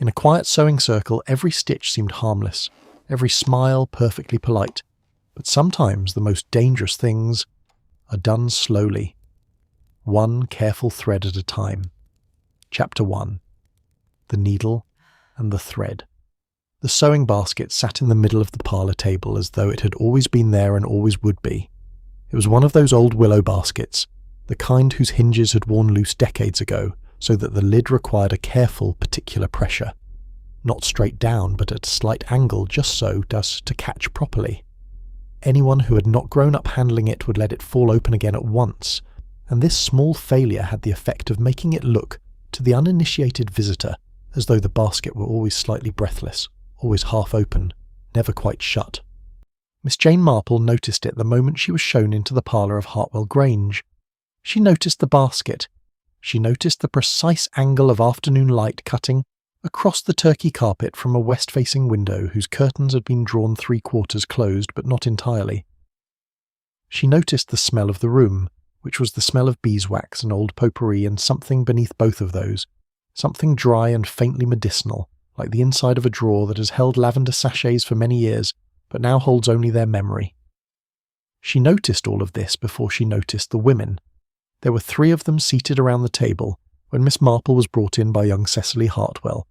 In a quiet sewing circle, every stitch seemed harmless, every smile perfectly polite. But sometimes the most dangerous things are done slowly, one careful thread at a time. Chapter 1. The Needle and the Thread. The sewing basket sat in the middle of the parlour table as though it had always been there and always would be. It was one of those old willow baskets, the kind whose hinges had worn loose decades ago, so that the lid required a careful, particular pressure. Not straight down, but at a slight angle, just so as to catch properly. Anyone who had not grown up handling it would let it fall open again at once, and this small failure had the effect of making it look, to the uninitiated visitor, as though the basket were always slightly breathless, always half open, never quite shut. Miss Jane Marple noticed it the moment she was shown into the parlour of Hartwell Grange. She noticed the basket. She noticed the precise angle of afternoon light cutting across the turkey carpet from a west-facing window whose curtains had been drawn 3/4 closed, but not entirely. She noticed the smell of the room, which was the smell of beeswax and old potpourri, and something beneath both of those, something dry and faintly medicinal, like the inside of a drawer that has held lavender sachets for many years, but now holds only their memory. She noticed all of this before she noticed the women. There were 3 of them seated around the table when Miss Marple was brought in by young Cecily Hartwell,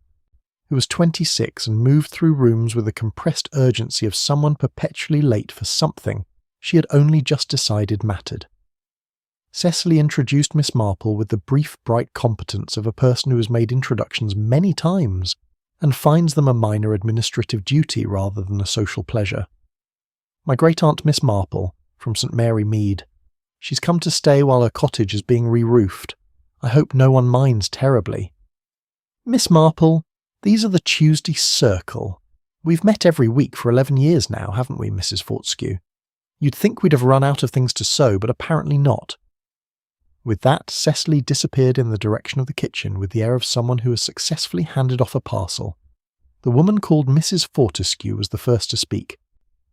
who was 26 and moved through rooms with the compressed urgency of someone perpetually late for something she had only just decided mattered. Cecily introduced Miss Marple with the brief, bright competence of a person who has made introductions many times and finds them a minor administrative duty rather than a social pleasure. "My great-aunt Miss Marple, from St. Mary Mead. She's come to stay while her cottage is being re-roofed. I hope no one minds terribly." "Miss Marple, these are the Tuesday Circle. We've met every week for 11 years now, haven't we, Mrs. Fortescue? You'd think we'd have run out of things to sew, but apparently not." With that, Cecily disappeared in the direction of the kitchen with the air of someone who has successfully handed off a parcel. The woman called Mrs. Fortescue was the first to speak,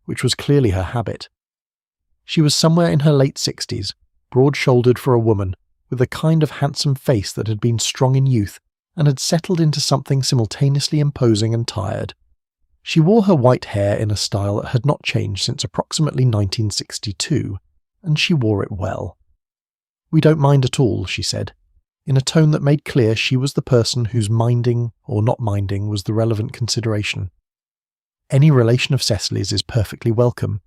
which was clearly her habit. She was somewhere in her late 60s, broad-shouldered for a woman, with a kind of handsome face that had been strong in youth and had settled into something simultaneously imposing and tired. She wore her white hair in a style that had not changed since approximately 1962, and she wore it well. "We don't mind at all," she said, in a tone that made clear she was the person whose minding or not minding was the relevant consideration. "Any relation of Cecily's is perfectly welcome.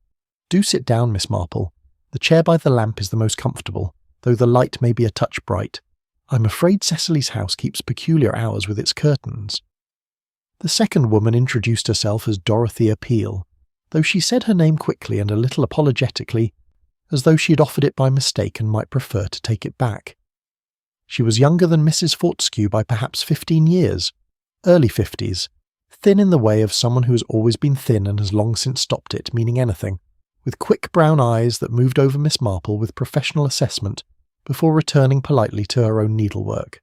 Do sit down, Miss Marple. The chair by the lamp is the most comfortable, though the light may be a touch bright. I'm afraid Cecily's house keeps peculiar hours with its curtains." The second woman introduced herself as Dorothea Peel, though she said her name quickly and a little apologetically, as though she had offered it by mistake and might prefer to take it back. She was younger than Mrs. Fortescue by perhaps 15 years, early 50s, thin in the way of someone who has always been thin and has long since stopped it meaning anything, with quick brown eyes that moved over Miss Marple with professional assessment before returning politely to her own needlework.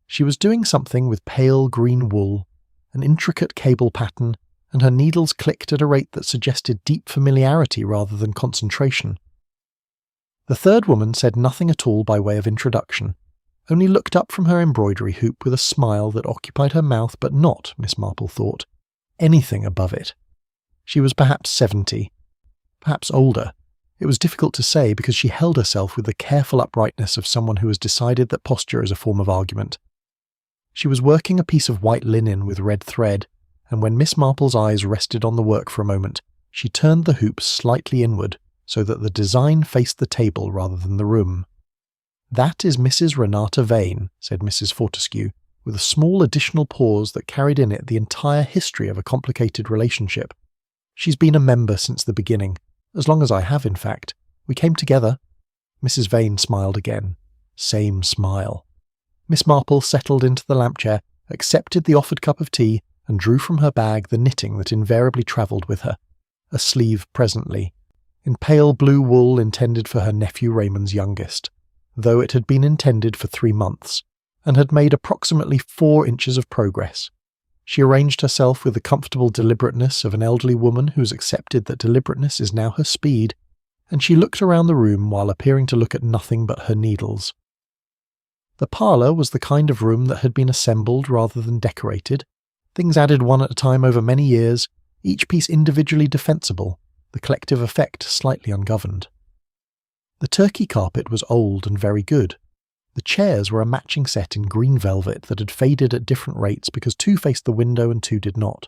She was doing something with pale green wool, an intricate cable pattern, and her needles clicked at a rate that suggested deep familiarity rather than concentration. The third woman said nothing at all by way of introduction, only looked up from her embroidery hoop with a smile that occupied her mouth but not, Miss Marple thought, anything above it. She was perhaps 70, perhaps older. It was difficult to say because she held herself with the careful uprightness of someone who has decided that posture is a form of argument. She was working a piece of white linen with red thread, and when Miss Marple's eyes rested on the work for a moment, she turned the hoop slightly inward, so that the design faced the table rather than the room. "That is Mrs. Renata Vane," said Mrs. Fortescue, with a small additional pause that carried in it the entire history of a complicated relationship. "She's been a member since the beginning, as long as I have, in fact. We came together." Mrs. Vane smiled again. Same smile. Miss Marple settled into the lamp chair, accepted the offered cup of tea, and drew from her bag the knitting that invariably travelled with her, a sleeve presently, in pale blue wool intended for her nephew Raymond's youngest, though it had been intended for 3 months, and had made approximately 4 inches of progress. She arranged herself with the comfortable deliberateness of an elderly woman who's accepted that deliberateness is now her speed, and she looked around the room while appearing to look at nothing but her needles. The parlour was the kind of room that had been assembled rather than decorated, things added one at a time over many years, each piece individually defensible, the collective effect slightly ungoverned. The turkey carpet was old and very good. The chairs were a matching set in green velvet that had faded at different rates because 2 faced the window and 2 did not.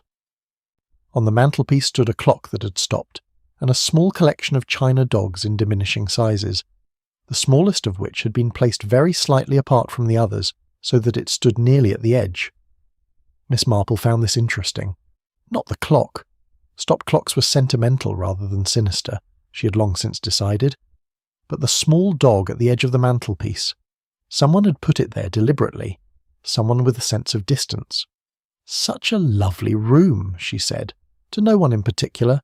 On the mantelpiece stood a clock that had stopped, and a small collection of china dogs in diminishing sizes, the smallest of which had been placed very slightly apart from the others, so that it stood nearly at the edge. Miss Marple found this interesting. Not the clock. Stopped clocks were sentimental rather than sinister, she had long since decided. But the small dog at the edge of the mantelpiece. Someone had put it there deliberately, someone with a sense of distance. Such a lovely room, she said, to no one in particular.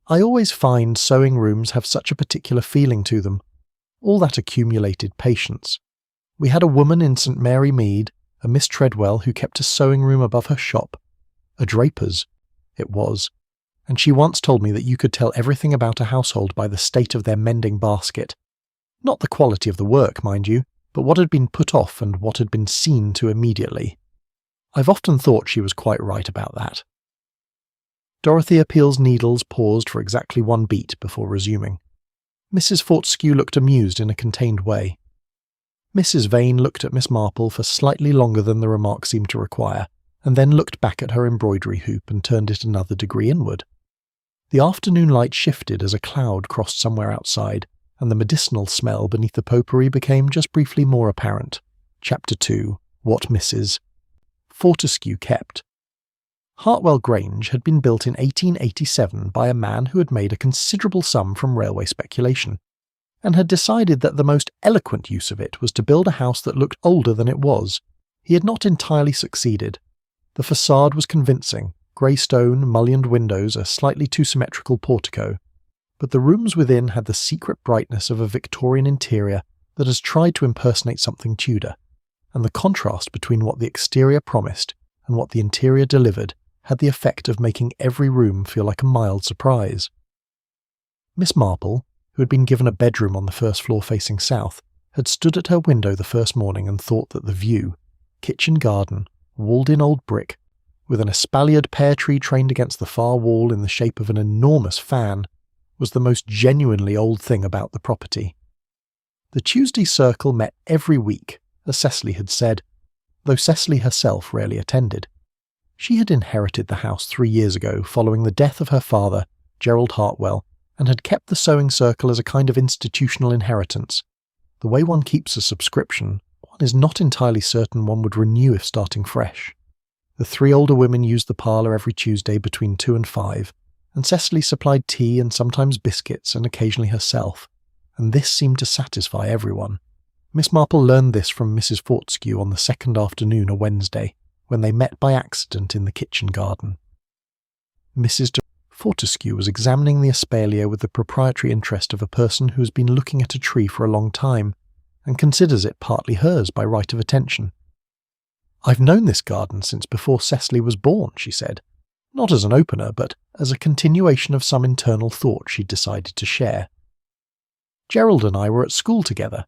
I always find sewing rooms have such a particular feeling to them, all that accumulated patience. We had a woman in St. Mary Mead, a Miss Treadwell, who kept a sewing room above her shop, a draper's, it was, and she once told me that you could tell everything about a household by the state of their mending basket. Not the quality of the work, mind you, but what had been put off and what had been seen to immediately. I've often thought she was quite right about that. Dorothea Peel's needles paused for exactly 1 beat before resuming. Mrs. Fortescue looked amused in a contained way. Mrs. Vane looked at Miss Marple for slightly longer than the remark seemed to require, and then looked back at her embroidery hoop and turned it another degree inward. The afternoon light shifted as a cloud crossed somewhere outside, and the medicinal smell beneath the potpourri became just briefly more apparent. Chapter 2. What Mrs. Fortescue kept. Hartwell Grange had been built in 1887 by a man who had made a considerable sum from railway speculation, and had decided that the most eloquent use of it was to build a house that looked older than it was. He had not entirely succeeded. The facade was convincing, grey stone, mullioned windows, a slightly too symmetrical portico, but the rooms within had the secret brightness of a Victorian interior that has tried to impersonate something Tudor, and the contrast between what the exterior promised and what the interior delivered had the effect of making every room feel like a mild surprise. Miss Marple, who had been given a bedroom on the first floor facing south, had stood at her window the first morning and thought that the view, kitchen garden, walled-in old brick, with an espaliered pear tree trained against the far wall in the shape of an enormous fan, was the most genuinely old thing about the property. The Tuesday Circle met every week, as Cecily had said, though Cecily herself rarely attended. She had inherited the house 3 years ago following the death of her father, Gerald Hartwell, and had kept the sewing circle as a kind of institutional inheritance. The way one keeps a subscription, one is not entirely certain one would renew if starting fresh. The 3 older women used the parlour every Tuesday between 2 and 5, and Cecily supplied tea and sometimes biscuits and occasionally herself, and this seemed to satisfy everyone. Miss Marple learned this from Mrs. Fortescue on the second afternoon, a Wednesday, when they met by accident in the kitchen garden. Mrs. Fortescue was examining the espalier with the proprietary interest of a person who has been looking at a tree for a long time, and considers it partly hers by right of attention. "I've known this garden since before Cecily was born," she said, not as an opener, but as a continuation of some internal thought she'd decided to share. "Gerald and I were at school together.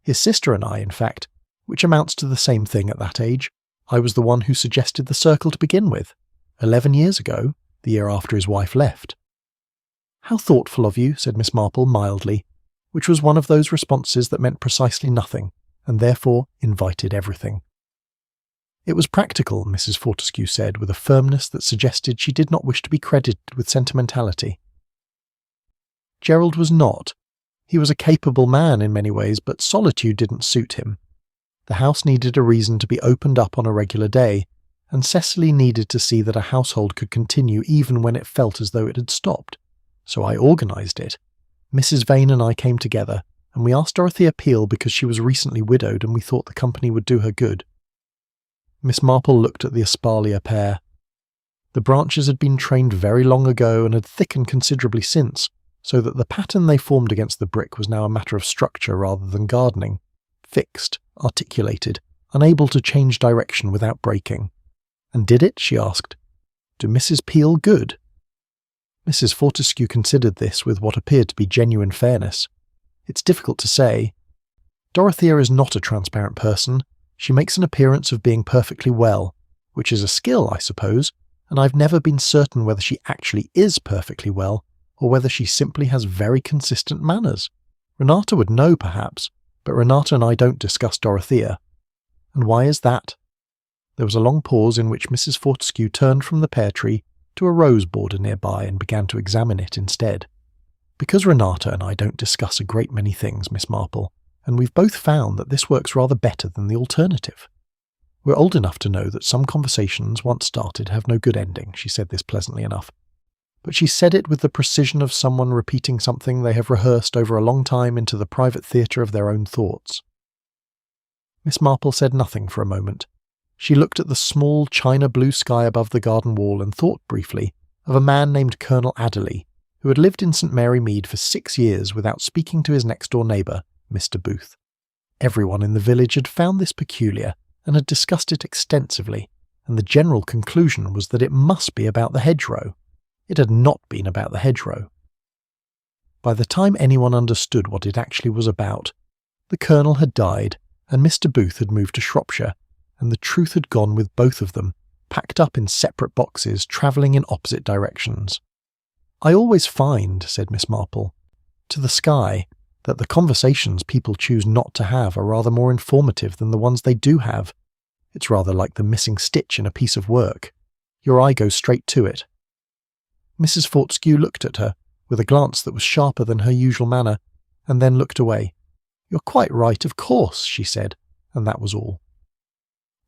His sister and I, in fact, which amounts to the same thing at that age. I was the one who suggested the circle to begin with, 11 years ago, the year after his wife left." "How thoughtful of you," said Miss Marple mildly, which was one of those responses that meant precisely nothing, and therefore invited everything. "It was practical," Mrs. Fortescue said, with a firmness that suggested she did not wish to be credited with sentimentality. Gerald was not. He was a capable man in many ways, but solitude didn't suit him. The house needed a reason to be opened up on a regular day, and Cecily needed to see that a household could continue even when it felt as though it had stopped. So I organised it. Mrs. Vane and I came together, and we asked Dorothea Peel because she was recently widowed and we thought the company would do her good. Miss Marple looked at the espalier pair. The branches had been trained very long ago and had thickened considerably since, so that the pattern they formed against the brick was now a matter of structure rather than gardening, fixed, articulated, unable to change direction without breaking. "And did it?" she asked. "Do Mrs. Peel good?" Mrs. Fortescue considered this with what appeared to be genuine fairness. "It's difficult to say. Dorothea is not a transparent person. She makes an appearance of being perfectly well, which is a skill, I suppose, and I've never been certain whether she actually is perfectly well or whether she simply has very consistent manners. Renata would know, perhaps, but Renata and I don't discuss Dorothea. And why is that? There was a long pause in which Mrs. Fortescue turned from the pear tree to a rose border nearby and began to examine it instead. Because Renata and I don't discuss a great many things, Miss Marple, and we've both found that this works rather better than the alternative. We're old enough to know that some conversations, once started, have no good ending. She said this pleasantly enough. But she said it with the precision of someone repeating something they have rehearsed over a long time into the private theatre of their own thoughts. Miss Marple said nothing for a moment. She looked at the small china blue sky above the garden wall and thought briefly of a man named Colonel Adderley, who had lived in St. Mary Mead for 6 years without speaking to his next-door neighbour, Mr. Booth. Everyone in the village had found this peculiar and had discussed it extensively, and the general conclusion was that it must be about the hedgerow. It had not been about the hedgerow. By the time anyone understood what it actually was about, the Colonel had died and Mr. Booth had moved to Shropshire, and the truth had gone with both of them, packed up in separate boxes, travelling in opposite directions. I always find, said Miss Marple, to the sky, that the conversations people choose not to have are rather more informative than the ones they do have. It's rather like the missing stitch in a piece of work. Your eye goes straight to it. Mrs. Fortescue looked at her, with a glance that was sharper than her usual manner, and then looked away. "You're quite right, of course," she said, and that was all.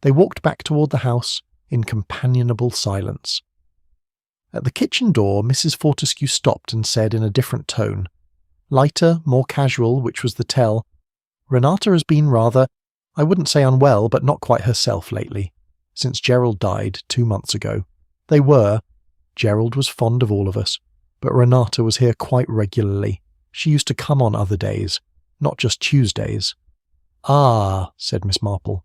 They walked back toward the house in companionable silence. At the kitchen door, Mrs. Fortescue stopped and said in a different tone, lighter, more casual, which was the tell, "Renata has been rather, I wouldn't say unwell, but not quite herself lately, since Gerald died 2 months ago. They were. Gerald was fond of all of us, but Renata was here quite regularly. She used to come on other days, not just Tuesdays." "Ah," said Miss Marple.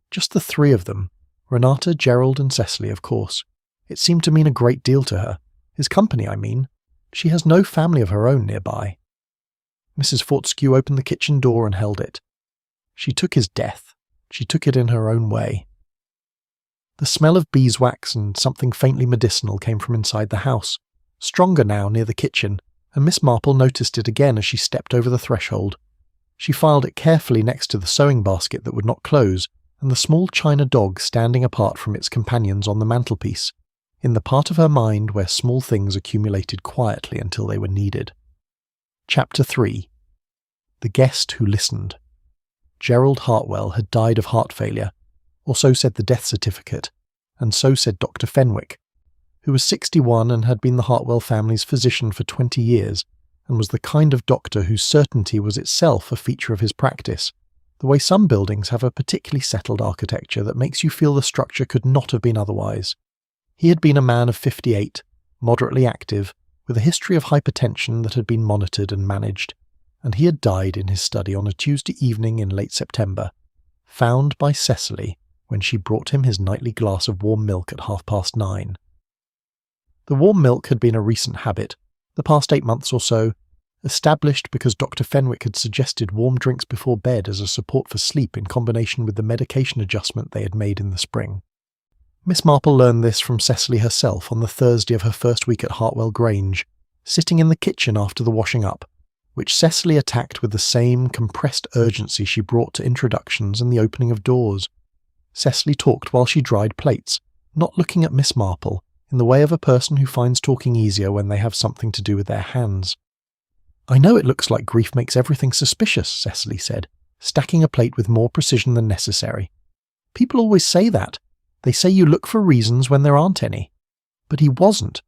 "Just the 3 of them. Renata, Gerald and Cecily, of course. It seemed to mean a great deal to her. His company, I mean. She has no family of her own nearby." Mrs. Fortescue opened the kitchen door and held it. She took his death. She took it in her own way. The smell of beeswax and something faintly medicinal came from inside the house, stronger now near the kitchen, and Miss Marple noticed it again as she stepped over the threshold. She filed it carefully next to the sewing basket that would not close, and the small china dog standing apart from its companions on the mantelpiece, in the part of her mind where small things accumulated quietly until they were needed. Chapter 3. The Guest Who Listened. Gerald Hartwell had died of heart failure, or so said the death certificate, and so said Dr. Fenwick, who was 61 and had been the Hartwell family's physician for 20 years, and was the kind of doctor whose certainty was itself a feature of his practice, the way some buildings have a particularly settled architecture that makes you feel the structure could not have been otherwise. He had been a man of 58, moderately active, with a history of hypertension that had been monitored and managed, and he had died in his study on a Tuesday evening in late September, found by Cecily when she brought him his nightly glass of warm milk at 9:30. The warm milk had been a recent habit, the past 8 months or so, established because Dr. Fenwick had suggested warm drinks before bed as a support for sleep in combination with the medication adjustment they had made in the spring. Miss Marple learned this from Cecily herself on the Thursday of her first week at Hartwell Grange, sitting in the kitchen after the washing up, which Cecily attacked with the same compressed urgency she brought to introductions and the opening of doors. Cecily talked while she dried plates, not looking at Miss Marple, in the way of a person who finds talking easier when they have something to do with their hands. "I know it looks like grief makes everything suspicious," Cecily said, stacking a plate with more precision than necessary. "People always say that. They say you look for reasons when there aren't any. But he wasn't.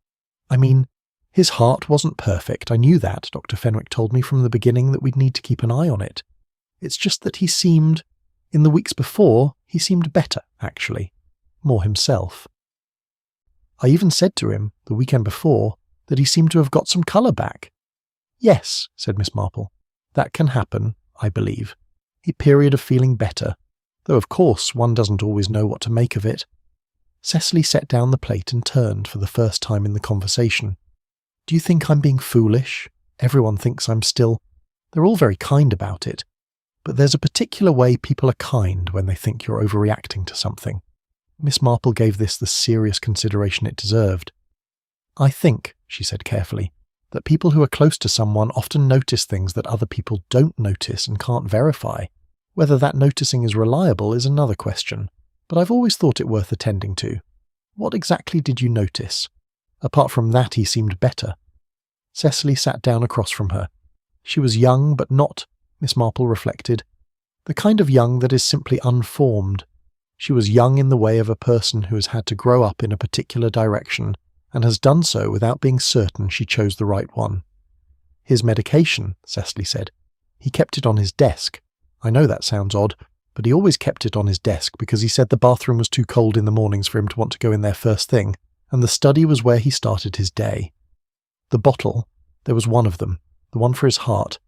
I mean, his heart wasn't perfect. I knew that. Dr. Fenwick told me from the beginning that we'd need to keep an eye on it. It's just that he seemed, in the weeks before, he seemed better, actually. More himself. I even said to him, the weekend before, that he seemed to have got some colour back." "Yes," said Miss Marple. "That can happen, I believe. A period of feeling better, though of course one doesn't always know what to make of it." Cecily set down the plate and turned for the first time in the conversation. "Do you think I'm being foolish? Everyone thinks I'm still... They're all very kind about it. But there's a particular way people are kind when they think you're overreacting to something. Miss Marple gave this the serious consideration it deserved. I think, she said carefully, that people who are close to someone often notice things that other people don't notice and can't verify. Whether that noticing is reliable is another question, but I've always thought it worth attending to. What exactly did you notice? Apart from that, he seemed better. Cecily sat down across from her. She was young, but not, Miss Marple reflected, the kind of young that is simply unformed. She was young in the way of a person who has had to grow up in a particular direction and has done so without being certain she chose the right one. His medication, Cecily said. He kept it on his desk. I know that sounds odd, but he always kept it on his desk because he said the bathroom was too cold in the mornings for him to want to go in there first thing, and the study was where he started his day. The bottle, there was one of them, the one for his heart,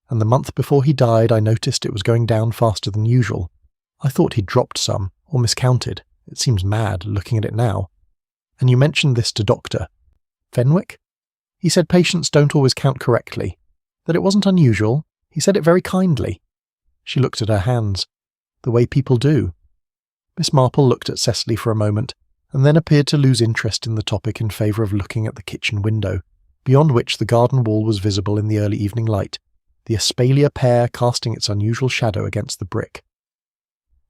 and the month before he died I noticed it was going down faster than usual. I thought he'd dropped some, or miscounted. It seems mad, looking at it now. And you mentioned this to Dr. Fenwick? He said patients don't always count correctly, that it wasn't unusual. He said it very kindly. She looked at her hands, the way people do. Miss Marple looked at Cecily for a moment, and then appeared to lose interest in the topic in favour of looking at the kitchen window, beyond which the garden wall was visible in the early evening light, the espalier pear casting its unusual shadow against the brick.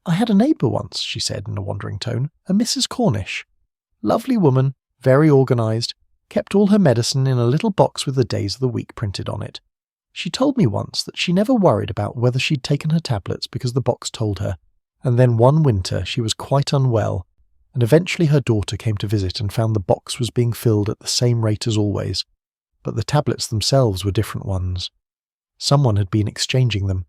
I had a neighbour once, she said in a wandering tone, a Mrs. Cornish. Lovely woman, very organised, kept all her medicine in a little box with the days of the week printed on it. She told me once that she never worried about whether she'd taken her tablets because the box told her, and then one winter she was quite unwell, and eventually her daughter came to visit and found the box was being filled at the same rate as always, but the tablets themselves were different ones. Someone had been exchanging them,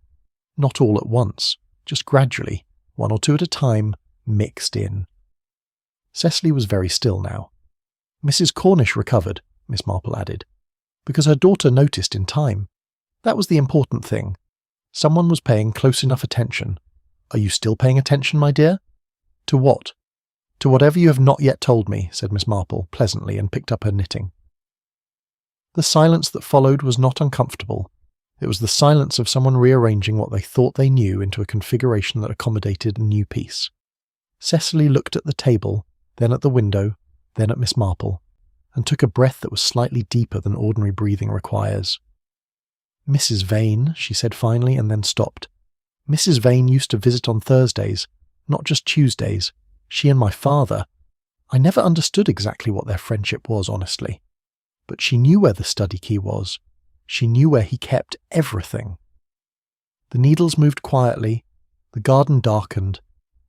not all at once, just gradually, one or two at a time, mixed in. Cecily was very still now. Mrs. Cornish recovered, Miss Marple added, because her daughter noticed in time. That was the important thing. Someone was paying close enough attention. Are you still paying attention, my dear? To what? To whatever you have not yet told me, said Miss Marple pleasantly, and picked up her knitting. The silence that followed was not uncomfortable. It was the silence of someone rearranging what they thought they knew into a configuration that accommodated a new piece. Cecily looked at the table, then at the window, then at Miss Marple, and took a breath that was slightly deeper than ordinary breathing requires. Mrs. Vane, she said finally, and then stopped. Mrs. Vane used to visit on Thursdays, not just Tuesdays. She and my father. I never understood exactly what their friendship was, honestly. But she knew where the study key was. She knew where he kept everything. The needles moved quietly. The garden darkened.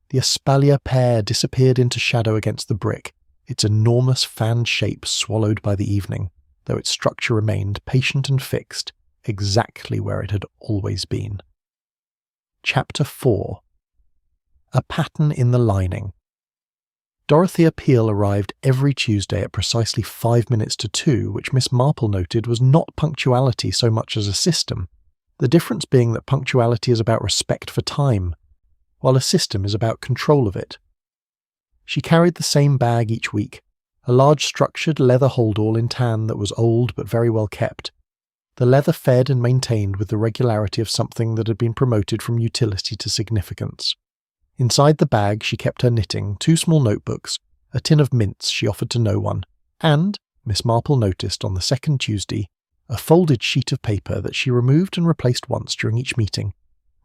The espalier pear disappeared into shadow against the brick, its enormous fanned shape swallowed by the evening, though its structure remained patient and fixed, exactly where it had always been. Chapter 4. A Pattern in the Lining. Dorothea Peel arrived every Tuesday at precisely 5 minutes to 2, which Miss Marple noted was not punctuality so much as a system, the difference being that punctuality is about respect for time, while a system is about control of it. She carried the same bag each week, a large structured leather holdall in tan that was old but very well kept. The leather fed and maintained with the regularity of something that had been promoted from utility to significance. Inside the bag she kept her knitting, 2 small notebooks, a tin of mints she offered to no one, and, Miss Marple noticed on the second Tuesday, a folded sheet of paper that she removed and replaced once during each meeting,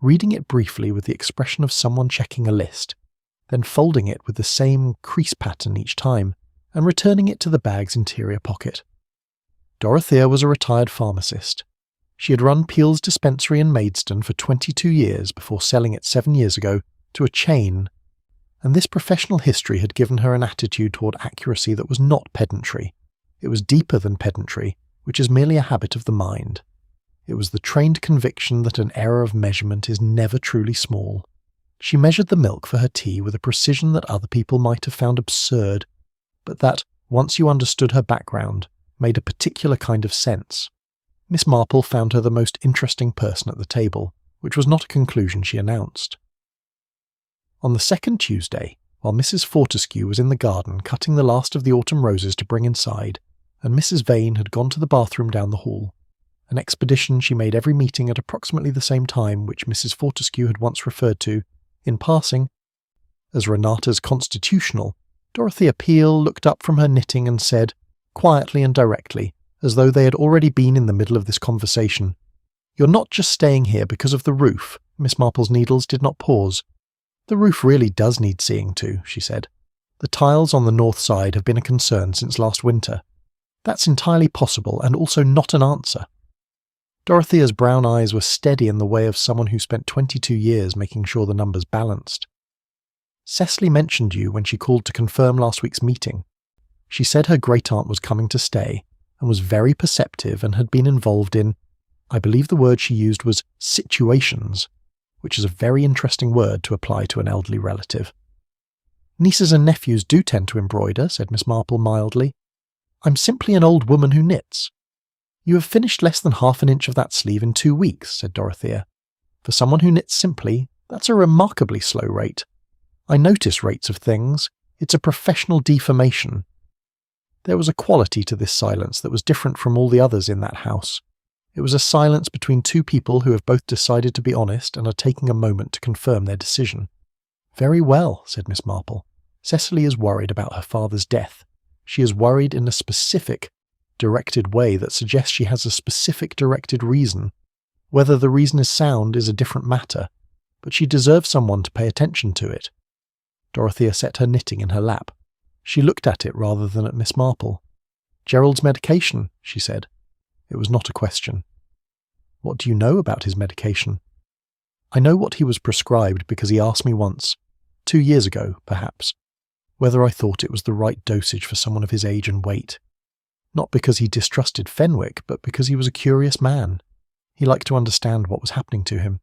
reading it briefly with the expression of someone checking a list, then folding it with the same crease pattern each time, and returning it to the bag's interior pocket. Dorothea was a retired pharmacist. She had run Peel's dispensary in Maidstone for 22 years before selling it 7 years ago to a chain, and this professional history had given her an attitude toward accuracy that was not pedantry. It was deeper than pedantry, which is merely a habit of the mind. It was the trained conviction that an error of measurement is never truly small. She measured the milk for her tea with a precision that other people might have found absurd, but that, once you understood her background, made a particular kind of sense. Miss Marple found her the most interesting person at the table, which was not a conclusion she announced. On the second Tuesday, while Mrs. Fortescue was in the garden cutting the last of the autumn roses to bring inside, and Mrs. Vane had gone to the bathroom down the hall, an expedition she made every meeting at approximately the same time, which Mrs. Fortescue had once referred to, in passing, as Renata's constitutional. Dorothea Peel looked up from her knitting and said, quietly and directly, as though they had already been in the middle of this conversation, "You're not just staying here because of the roof." Miss Marple's needles did not pause. "The roof really does need seeing to," she said. "The tiles on the north side have been a concern since last winter. That's entirely possible, and also not an answer." Dorothea's brown eyes were steady in the way of someone who spent 22 years making sure the numbers balanced. "Cecily mentioned you when she called to confirm last week's meeting. She said her great-aunt was coming to stay, and was very perceptive and had been involved in, I believe the word she used was situations, which is a very interesting word to apply to an elderly relative." "Nieces and nephews do tend to embroider," said Miss Marple mildly. "I'm simply an old woman who knits." "You have finished less than half an inch of that sleeve in 2 weeks," said Dorothea. "For someone who knits simply, that's a remarkably slow rate. I notice rates of things. It's a professional deformation." There was a quality to this silence that was different from all the others in that house. It was a silence between two people who have both decided to be honest and are taking a moment to confirm their decision. "Very well," said Miss Marple. "Cecily is worried about her father's death. She is worried in a specific, directed way that suggests she has a specific directed reason. Whether the reason is sound is a different matter, but she deserves someone to pay attention to it." Dorothea set her knitting in her lap. She looked at it rather than at Miss Marple. "Gerald's medication," she said. It was not a question. "What do you know about his medication?" "I know what he was prescribed because he asked me once, 2 years ago, perhaps, whether I thought it was the right dosage for someone of his age and weight. Not because he distrusted Fenwick, but because he was a curious man. He liked to understand what was happening to him."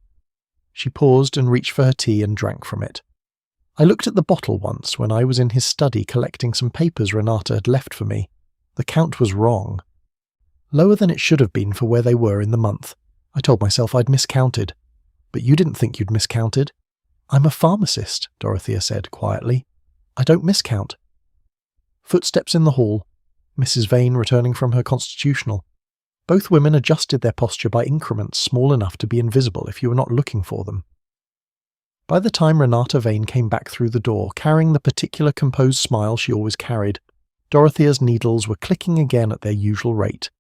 She paused and reached for her tea and drank from it. "I looked at the bottle once when I was in his study collecting some papers Renata had left for me. The count was wrong. Lower than it should have been for where they were in the month. I told myself I'd miscounted. But you didn't think you'd miscounted." "I'm a pharmacist," Dorothea said quietly. "I don't miscount." Footsteps in the hall. Mrs. Vane returning from her constitutional. Both women adjusted their posture by increments small enough to be invisible if you were not looking for them. By the time Renata Vane came back through the door, carrying the particular composed smile she always carried, Dorothea's needles were clicking again at their usual rate,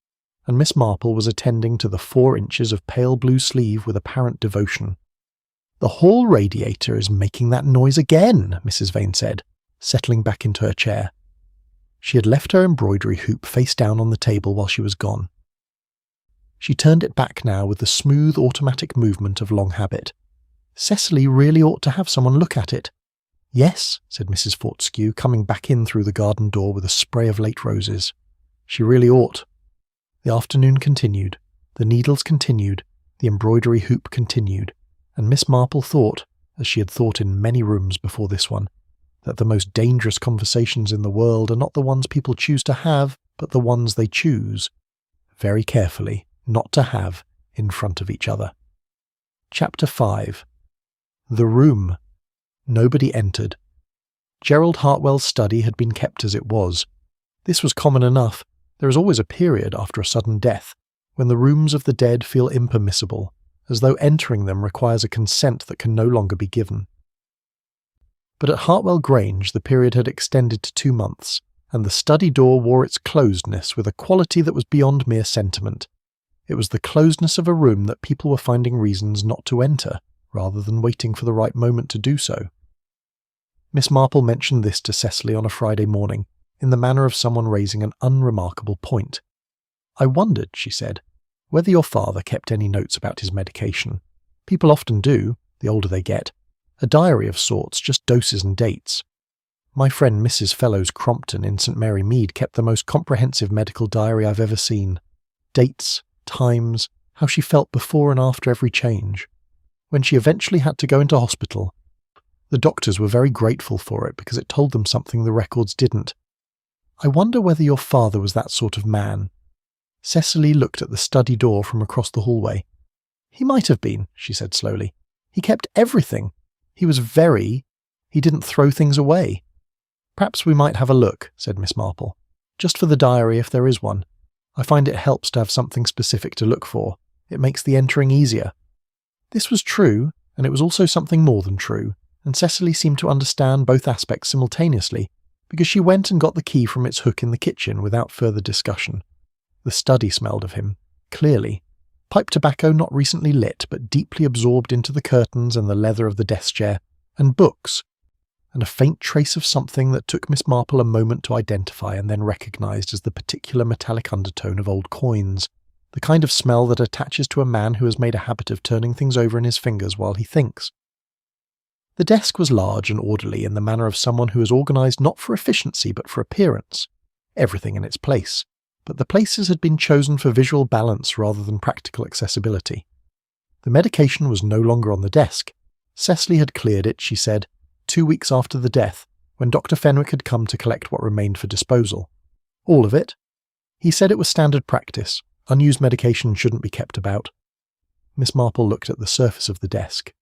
and Miss Marple was attending to the 4 inches of pale blue sleeve with apparent devotion. "The hall radiator is making that noise again," Mrs. Vane said, settling back into her chair. She had left her embroidery hoop face down on the table while she was gone. She turned it back now with the smooth automatic movement of long habit. "Cecily really ought to have someone look at it." "Yes," said Mrs. Fortescue, coming back in through the garden door with a spray of late roses. "She really ought." The afternoon continued, the needles continued, the embroidery hoop continued, and Miss Marple thought, as she had thought in many rooms before this one, that the most dangerous conversations in the world are not the ones people choose to have, but the ones they choose, very carefully, not to have in front of each other. Chapter 5. The room. Nobody entered. Gerald Hartwell's study had been kept as it was. This was common enough. There is always a period after a sudden death when the rooms of the dead feel impermissible, as though entering them requires a consent that can no longer be given. But at Hartwell Grange the period had extended to 2 months, and the study door wore its closedness with a quality that was beyond mere sentiment. It was the closedness of a room that people were finding reasons not to enter, rather than waiting for the right moment to do so. Miss Marple mentioned this to Cecily on a Friday morning, in the manner of someone raising an unremarkable point. "I wondered," she said, "whether your father kept any notes about his medication. People often do, the older they get. A diary of sorts, just doses and dates. My friend Mrs. Fellows Crompton in St. Mary Mead kept the most comprehensive medical diary I've ever seen. Dates, times, how she felt before and after every change. When she eventually had to go into hospital, the doctors were very grateful for it because it told them something the records didn't. I wonder whether your father was that sort of man." Cecily looked at the study door from across the hallway. "He might have been," she said slowly. "He kept everything. He didn't throw things away." "Perhaps we might have a look," said Miss Marple. "Just for the diary if there is one. I find it helps to have something specific to look for. It makes the entering easier." This was true, and it was also something more than true, and Cecily seemed to understand both aspects simultaneously, because she went and got the key from its hook in the kitchen without further discussion. The study smelled of him, clearly. Pipe tobacco not recently lit, but deeply absorbed into the curtains and the leather of the desk chair, and books, and a faint trace of something that took Miss Marple a moment to identify and then recognised as the particular metallic undertone of old coins, the kind of smell that attaches to a man who has made a habit of turning things over in his fingers while he thinks. The desk was large and orderly in the manner of someone who is organised not for efficiency but for appearance, everything in its place, but the places had been chosen for visual balance rather than practical accessibility. The medication was no longer on the desk. Cecily had cleared it, she said, 2 weeks after the death, when Dr. Fenwick had come to collect what remained for disposal. All of it? He said it was standard practice. Unused medication shouldn't be kept about. Miss Marple looked at the surface of the desk.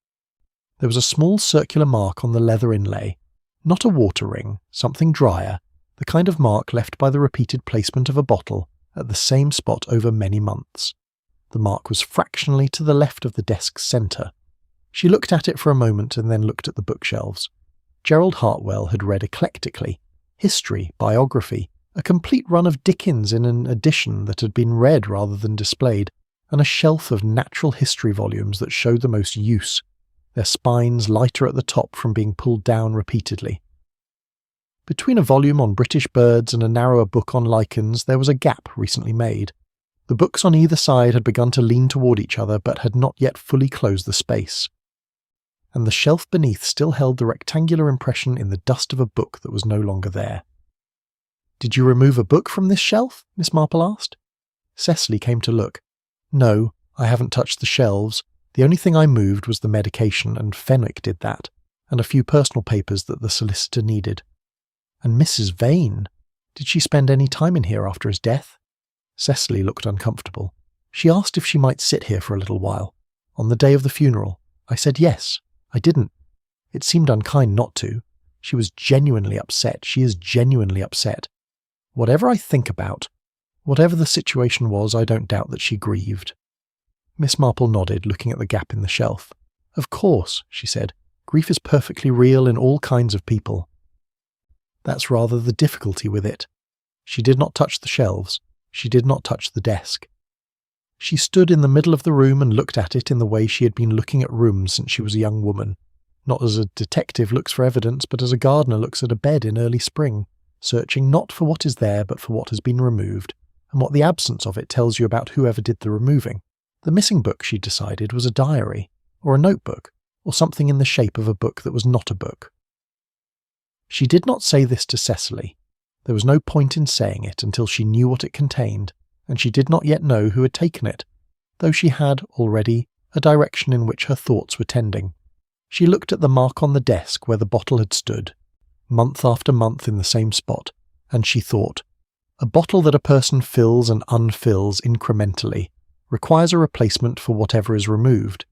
There was a small circular mark on the leather inlay, not a water ring, something drier, the kind of mark left by the repeated placement of a bottle at the same spot over many months. The mark was fractionally to the left of the desk's centre. She looked at it for a moment and then looked at the bookshelves. Gerald Hartwell had read eclectically, history, biography, a complete run of Dickens in an edition that had been read rather than displayed, and a shelf of natural history volumes that showed the most use, their spines lighter at the top from being pulled down repeatedly. Between a volume on British birds and a narrower book on lichens there was a gap recently made. The books on either side had begun to lean toward each other but had not yet fully closed the space. And the shelf beneath still held the rectangular impression in the dust of a book that was no longer there. "Did you remove a book from this shelf?" Miss Marple asked. Cecily came to look. "No, I haven't touched the shelves. The only thing I moved was the medication, and Fenwick did that, and a few personal papers that the solicitor needed." "And Mrs. Vane? Did she spend any time in here after his death?" Cecily looked uncomfortable. "She asked if she might sit here for a little while. On the day of the funeral. I said yes. I didn't. It seemed unkind not to. She was genuinely upset. She is genuinely upset. Whatever I think about, whatever the situation was, I don't doubt that she grieved." Miss Marple nodded, looking at the gap in the shelf. "Of course," she said. "Grief is perfectly real in all kinds of people. That's rather the difficulty with it." She did not touch the shelves. She did not touch the desk. She stood in the middle of the room and looked at it in the way she had been looking at rooms since she was a young woman, not as a detective looks for evidence, but as a gardener looks at a bed in early spring, searching not for what is there but for what has been removed, and what the absence of it tells you about whoever did the removing. The missing book, she decided, was a diary, or a notebook, or something in the shape of a book that was not a book. She did not say this to Cecily. There was no point in saying it until she knew what it contained, and she did not yet know who had taken it, though she had, already, a direction in which her thoughts were tending. She looked at the mark on the desk where the bottle had stood, month after month in the same spot, and she thought, a bottle that a person fills and unfills incrementally requires a replacement for whatever is removed.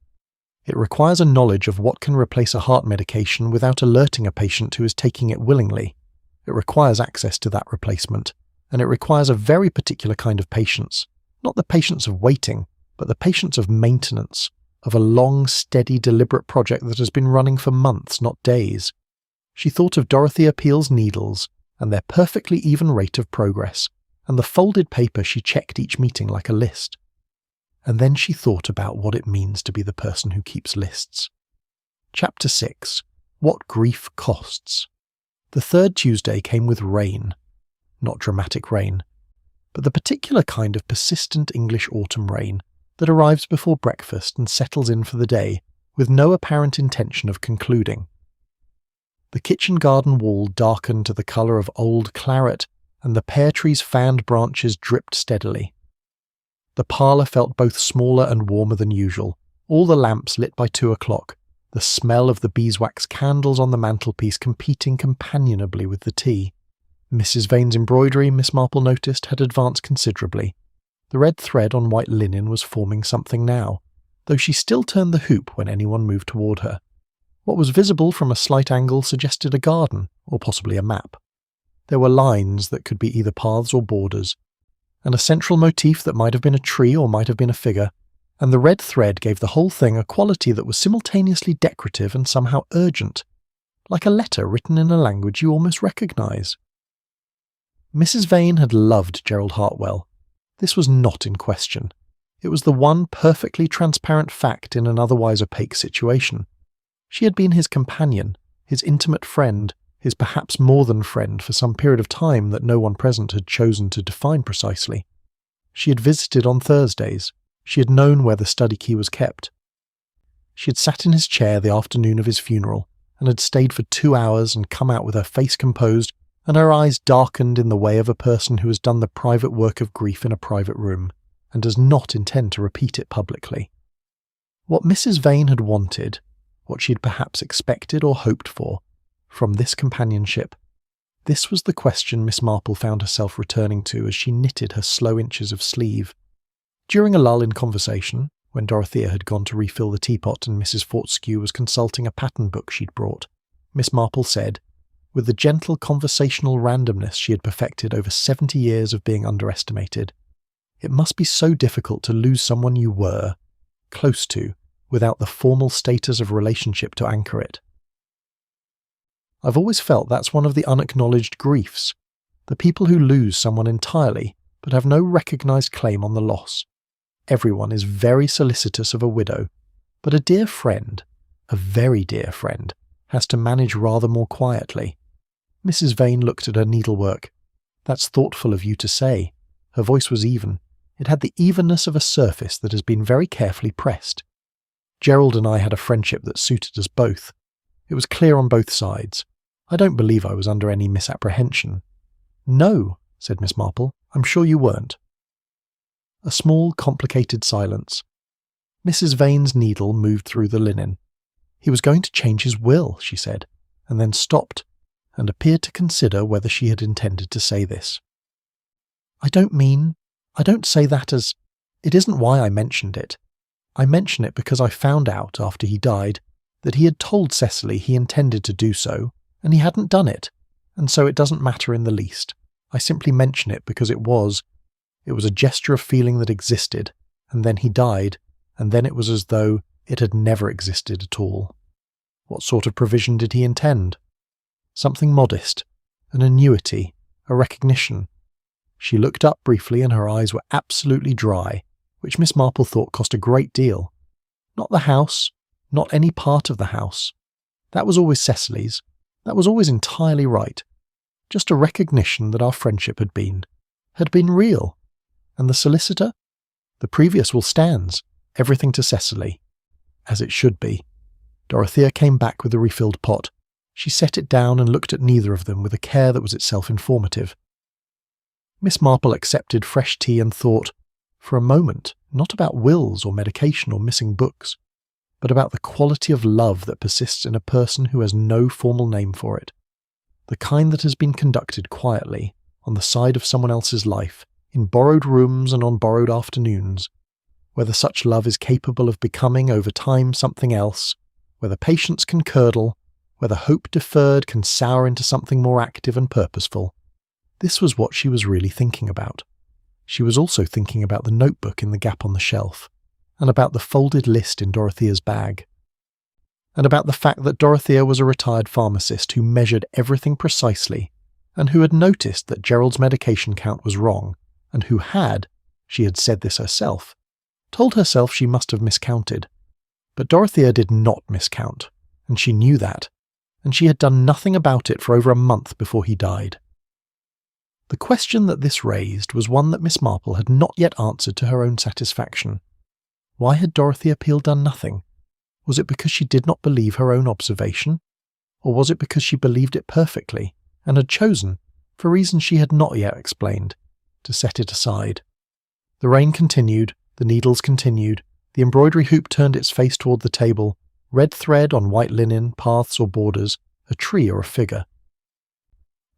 It requires a knowledge of what can replace a heart medication without alerting a patient who is taking it willingly. It requires access to that replacement, and it requires a very particular kind of patience, not the patience of waiting, but the patience of maintenance, of a long, steady, deliberate project that has been running for months, not days. She thought of Dorothea Peel's needles, and their perfectly even rate of progress, and the folded paper she checked each meeting like a list. And then she thought about what it means to be the person who keeps lists. Chapter 6. What Grief Costs. The third Tuesday came with rain. Not dramatic rain, but the particular kind of persistent English autumn rain that arrives before breakfast and settles in for the day with no apparent intention of concluding. The kitchen garden wall darkened to the colour of old claret, and the pear tree's fanned branches dripped steadily. The parlour felt both smaller and warmer than usual, all the lamps lit by 2 o'clock, the smell of the beeswax candles on the mantelpiece competing companionably with the tea. Mrs. Vane's embroidery, Miss Marple noticed, had advanced considerably. The red thread on white linen was forming something now, though she still turned the hoop when anyone moved toward her. What was visible from a slight angle suggested a garden, or possibly a map. There were lines that could be either paths or borders. and a central motif that might have been a tree or might have been a figure, and the red thread gave the whole thing a quality that was simultaneously decorative and somehow urgent, like a letter written in a language you almost recognise. Mrs. Vane had loved Gerald Hartwell. This was not in question. It was the one perfectly transparent fact in an otherwise opaque situation. She had been his companion, his intimate friend, his perhaps more than friend for some period of time that no one present had chosen to define precisely. She had visited on Thursdays. She had known where the study key was kept. She had sat in his chair the afternoon of his funeral, and had stayed for 2 hours and come out with her face composed and her eyes darkened in the way of a person who has done the private work of grief in a private room, and does not intend to repeat it publicly. What Mrs. Vane had wanted, what she had perhaps expected or hoped for, from this companionship, this was the question Miss Marple found herself returning to as she knitted her slow inches of sleeve. During a lull in conversation, when Dorothea had gone to refill the teapot and Mrs. Fortescue was consulting a pattern book she'd brought, Miss Marple said, with the gentle conversational randomness she had perfected over 70 years of being underestimated, "It must be so difficult to lose someone you were, close to, without the formal status of relationship to anchor it. I've always felt that's one of the unacknowledged griefs, the people who lose someone entirely but have no recognised claim on the loss. Everyone is very solicitous of a widow, but a dear friend, a very dear friend, has to manage rather more quietly." Mrs. Vane looked at her needlework. "That's thoughtful of you to say." Her voice was even. It had the evenness of a surface that has been very carefully pressed. "Gerald and I had a friendship that suited us both. It was clear on both sides. I don't believe I was under any misapprehension." "No," said Miss Marple, "I'm sure you weren't." A small, complicated silence. Mrs. Vane's needle moved through the linen. "He was going to change his will," she said, and then stopped, and appeared to consider whether she had intended to say this. I don't say that as... It isn't why I mentioned it. I mention it because I found out, after he died, that he had told Cecily he intended to do so, and he hadn't done it, and so it doesn't matter in the least. I simply mention it because it was a gesture of feeling that existed, and then he died, and then it was as though it had never existed at all. What sort of provision did he intend? Something modest, an annuity, a recognition. She looked up briefly and her eyes were absolutely dry, which Miss Marple thought cost a great deal. Not the house, not any part of the house. That was always Cecily's. That was always entirely right. Just a recognition that our friendship had been real. And the solicitor? The previous will stands, everything to Cecily. As it should be. Dorothea came back with the refilled pot. She set it down and looked at neither of them with a care that was itself informative. Miss Marple accepted fresh tea and thought, for a moment, not about wills or medication or missing books, but about the quality of love that persists in a person who has no formal name for it, the kind that has been conducted quietly, on the side of someone else's life, in borrowed rooms and on borrowed afternoons, whether such love is capable of becoming over time something else, whether patience can curdle, whether hope deferred can sour into something more active and purposeful. This was what she was really thinking about. She was also thinking about the notebook in the gap on the shelf, and about the folded list in Dorothea's bag, and about the fact that Dorothea was a retired pharmacist who measured everything precisely, and who had noticed that Gerald's medication count was wrong, and who had, she had said this herself, told herself she must have miscounted. But Dorothea did not miscount, and she knew that, and she had done nothing about it for over a month before he died. The question that this raised was one that Miss Marple had not yet answered to her own satisfaction. Why had Dorothea Peel done nothing? Was it because she did not believe her own observation? Or was it because she believed it perfectly, and had chosen, for reasons she had not yet explained, to set it aside? The rain continued, the needles continued, the embroidery hoop turned its face toward the table, red thread on white linen, paths or borders, a tree or a figure.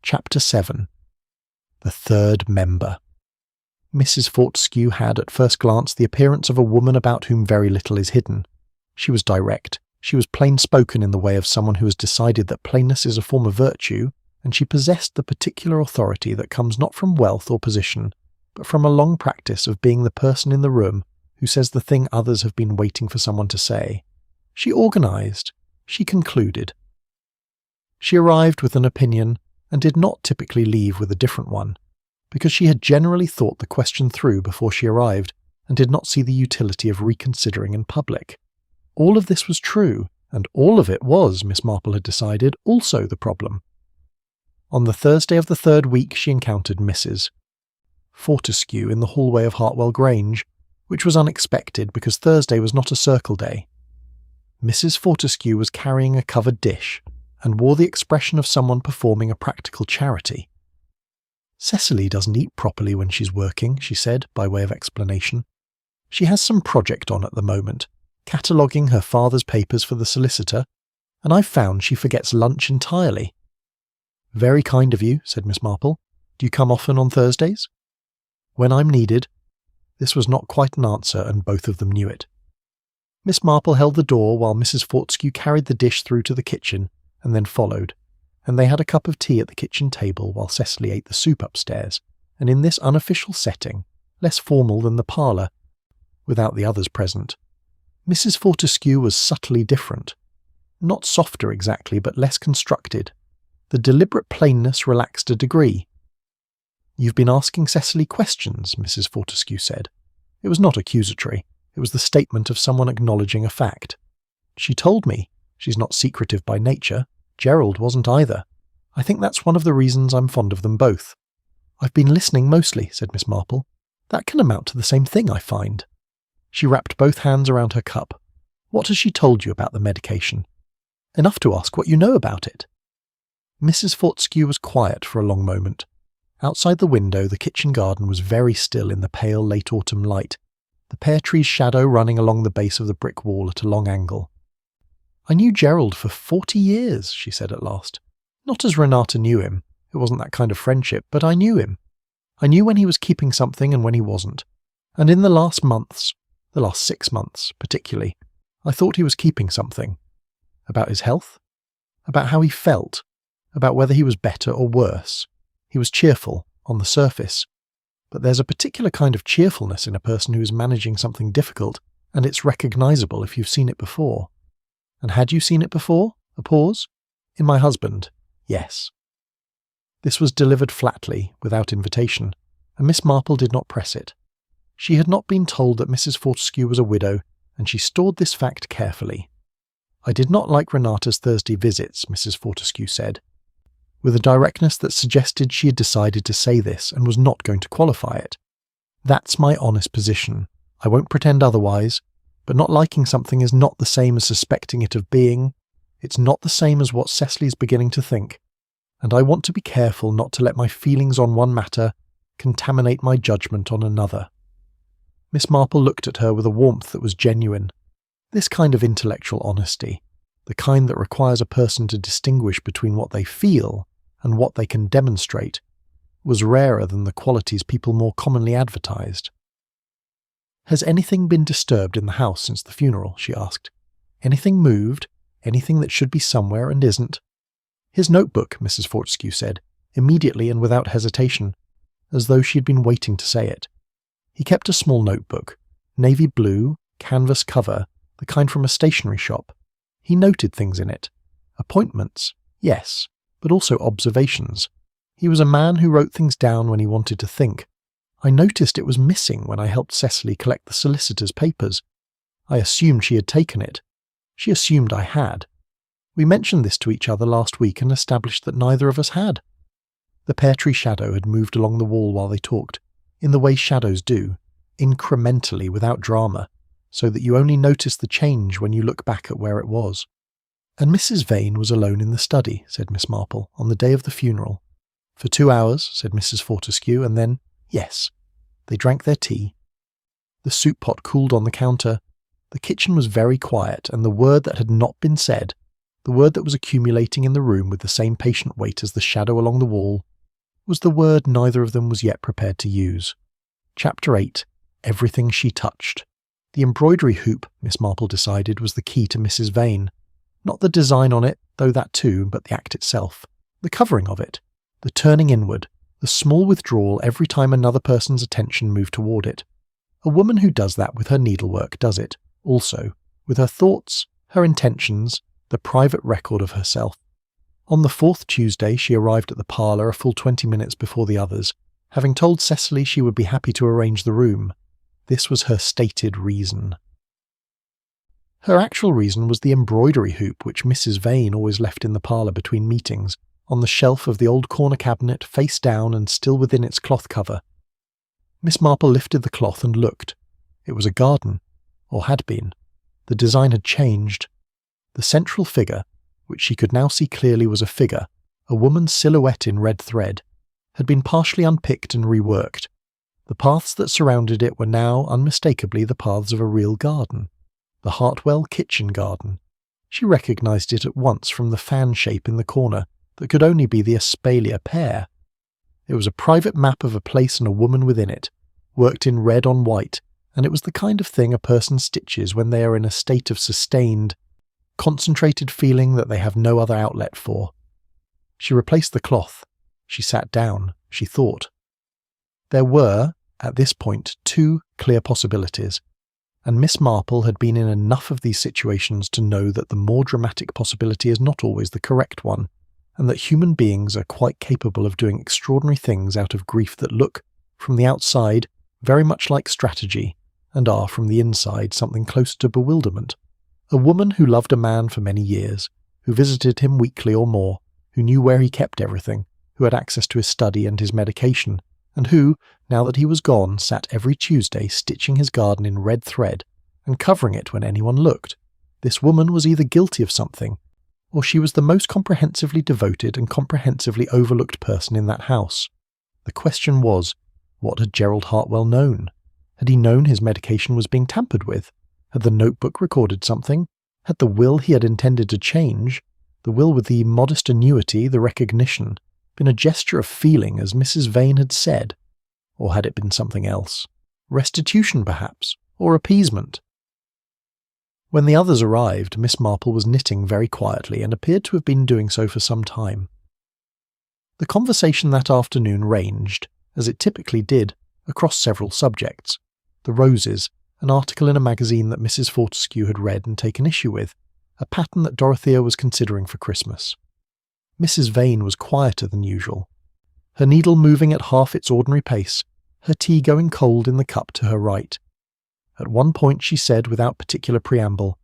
Chapter 7. The Third Member. Mrs. Fortescue had at first glance the appearance of a woman about whom very little is hidden. She was direct, she was plain-spoken in the way of someone who has decided that plainness is a form of virtue, and she possessed the particular authority that comes not from wealth or position, but from a long practice of being the person in the room who says the thing others have been waiting for someone to say. She organised. She concluded. She arrived with an opinion and did not typically leave with a different one, because she had generally thought the question through before she arrived and did not see the utility of reconsidering in public. All of this was true, and all of it was, Miss Marple had decided, also the problem. On the Thursday of the third week she encountered Mrs. Fortescue in the hallway of Hartwell Grange, which was unexpected because Thursday was not a circle day. Mrs. Fortescue was carrying a covered dish and wore the expression of someone performing a practical charity. "Cecily doesn't eat properly when she's working," she said, by way of explanation. "She has some project on at the moment, cataloguing her father's papers for the solicitor, and I've found she forgets lunch entirely." "Very kind of you," said Miss Marple. "Do you come often on Thursdays?" "When I'm needed." This was not quite an answer, and both of them knew it. Miss Marple held the door while Mrs. Fortescue carried the dish through to the kitchen and then followed, and they had a cup of tea at the kitchen table while Cecily ate the soup upstairs, and in this unofficial setting, less formal than the parlour, without the others present. Mrs. Fortescue was subtly different. Not softer exactly, but less constructed. The deliberate plainness relaxed a degree. "You've been asking Cecily questions," Mrs. Fortescue said. It was not accusatory. It was the statement of someone acknowledging a fact. "She told me. She's not secretive by nature. Gerald wasn't either. I think that's one of the reasons I'm fond of them both." "I've been listening mostly," said Miss Marple. "That can amount to the same thing, I find." She wrapped both hands around her cup. "What has she told you about the medication?" "Enough to ask what you know about it." Mrs. Fortescue was quiet for a long moment. Outside the window, the kitchen garden was very still in the pale late autumn light, the pear tree's shadow running along the base of the brick wall at a long angle. "I knew Gerald for 40 years, she said at last. "Not as Renata knew him. It wasn't that kind of friendship, but I knew him. I knew when he was keeping something and when he wasn't. And in the last months, the last 6 months particularly, I thought he was keeping something. About his health? About how he felt? About whether he was better or worse? He was cheerful, on the surface. But there's a particular kind of cheerfulness in a person who is managing something difficult, and it's recognisable if you've seen it before." "And had you seen it before?" A pause. "In my husband, yes." This was delivered flatly, without invitation, and Miss Marple did not press it. She had not been told that Mrs. Fortescue was a widow, and she stored this fact carefully. "I did not like Renata's Thursday visits," Mrs. Fortescue said, with a directness that suggested she had decided to say this and was not going to qualify it. "That's my honest position. I won't pretend otherwise, but not liking something is not the same as suspecting it of being. It's not the same as what Cecily's beginning to think, and I want to be careful not to let my feelings on one matter contaminate my judgment on another." Miss Marple looked at her with a warmth that was genuine. This kind of intellectual honesty, the kind that requires a person to distinguish between what they feel and what they can demonstrate, was rarer than the qualities people more commonly advertised. "Has anything been disturbed in the house since the funeral?" she asked. "Anything moved? Anything that should be somewhere and isn't?" "His notebook," Mrs. Fortescue said, immediately and without hesitation, as though she had been waiting to say it. "He kept a small notebook, navy blue, canvas cover, the kind from a stationery shop. He noted things in it. Appointments, yes, but also observations. He was a man who wrote things down when he wanted to think. I noticed it was missing when I helped Cecily collect the solicitor's papers. I assumed she had taken it. She assumed I had. We mentioned this to each other last week and established that neither of us had." The pear tree shadow had moved along the wall while they talked, in the way shadows do, incrementally without drama, so that you only notice the change when you look back at where it was. "And Mrs. Vane was alone in the study," said Miss Marple, "on the day of the funeral." "For 2 hours," said Mrs. Fortescue, and then, "Yes." They drank their tea. The soup pot cooled on the counter. The kitchen was very quiet, and the word that had not been said, the word that was accumulating in the room with the same patient weight as the shadow along the wall, was the word neither of them was yet prepared to use. Chapter 8. Everything she touched. The embroidery hoop, Miss Marple decided, was the key to Mrs. Vane. Not the design on it, though that too, but the act itself. The covering of it. The turning inward. the small withdrawal every time another person's attention moved toward it. A woman who does that with her needlework does it, also, with her thoughts, her intentions, the private record of herself. On the 4th Tuesday she arrived at the parlour a full 20 minutes before the others, having told Cecily she would be happy to arrange the room. This was her stated reason. Her actual reason was the embroidery hoop which Mrs. Vane always left in the parlour between meetings, on the shelf of the old corner cabinet, face down and still within its cloth cover. Miss Marple lifted the cloth and looked. It was a garden, or had been. The design had changed. The central figure, which she could now see clearly was a figure, a woman's silhouette in red thread, had been partially unpicked and reworked. The paths that surrounded it were now unmistakably the paths of a real garden. The Hartwell kitchen garden. She recognised it at once from the fan shape in the corner that could only be the espalier pear. It was a private map of a place and a woman within it, worked in red on white, and it was the kind of thing a person stitches when they are in a state of sustained, concentrated feeling that they have no other outlet for. She replaced the cloth. She sat down. She thought. There were, at this point, 2 clear possibilities, and Miss Marple had been in enough of these situations to know that the more dramatic possibility is not always the correct one, and that human beings are quite capable of doing extraordinary things out of grief that look, from the outside, very much like strategy, and are, from the inside, something closer to bewilderment. A woman who loved a man for many years, who visited him weekly or more, who knew where he kept everything, who had access to his study and his medication, and who, now that he was gone, sat every Tuesday stitching his garden in red thread and covering it when anyone looked. This woman was either guilty of something, or she was the most comprehensively devoted and comprehensively overlooked person in that house. The question was, what had Gerald Hartwell known? Had he known his medication was being tampered with? Had the notebook recorded something? Had the will he had intended to change, the will with the modest annuity, the recognition, been a gesture of feeling as Mrs. Vane had said? Or had it been something else? Restitution, perhaps, or appeasement? When the others arrived, Miss Marple was knitting very quietly and appeared to have been doing so for some time. The conversation that afternoon ranged, as it typically did, across several subjects. The roses, an article in a magazine that Mrs. Fortescue had read and taken issue with, a pattern that Dorothea was considering for Christmas. Mrs. Vane was quieter than usual, her needle moving at half its ordinary pace, her tea going cold in the cup to her right. At one point she said without particular preamble,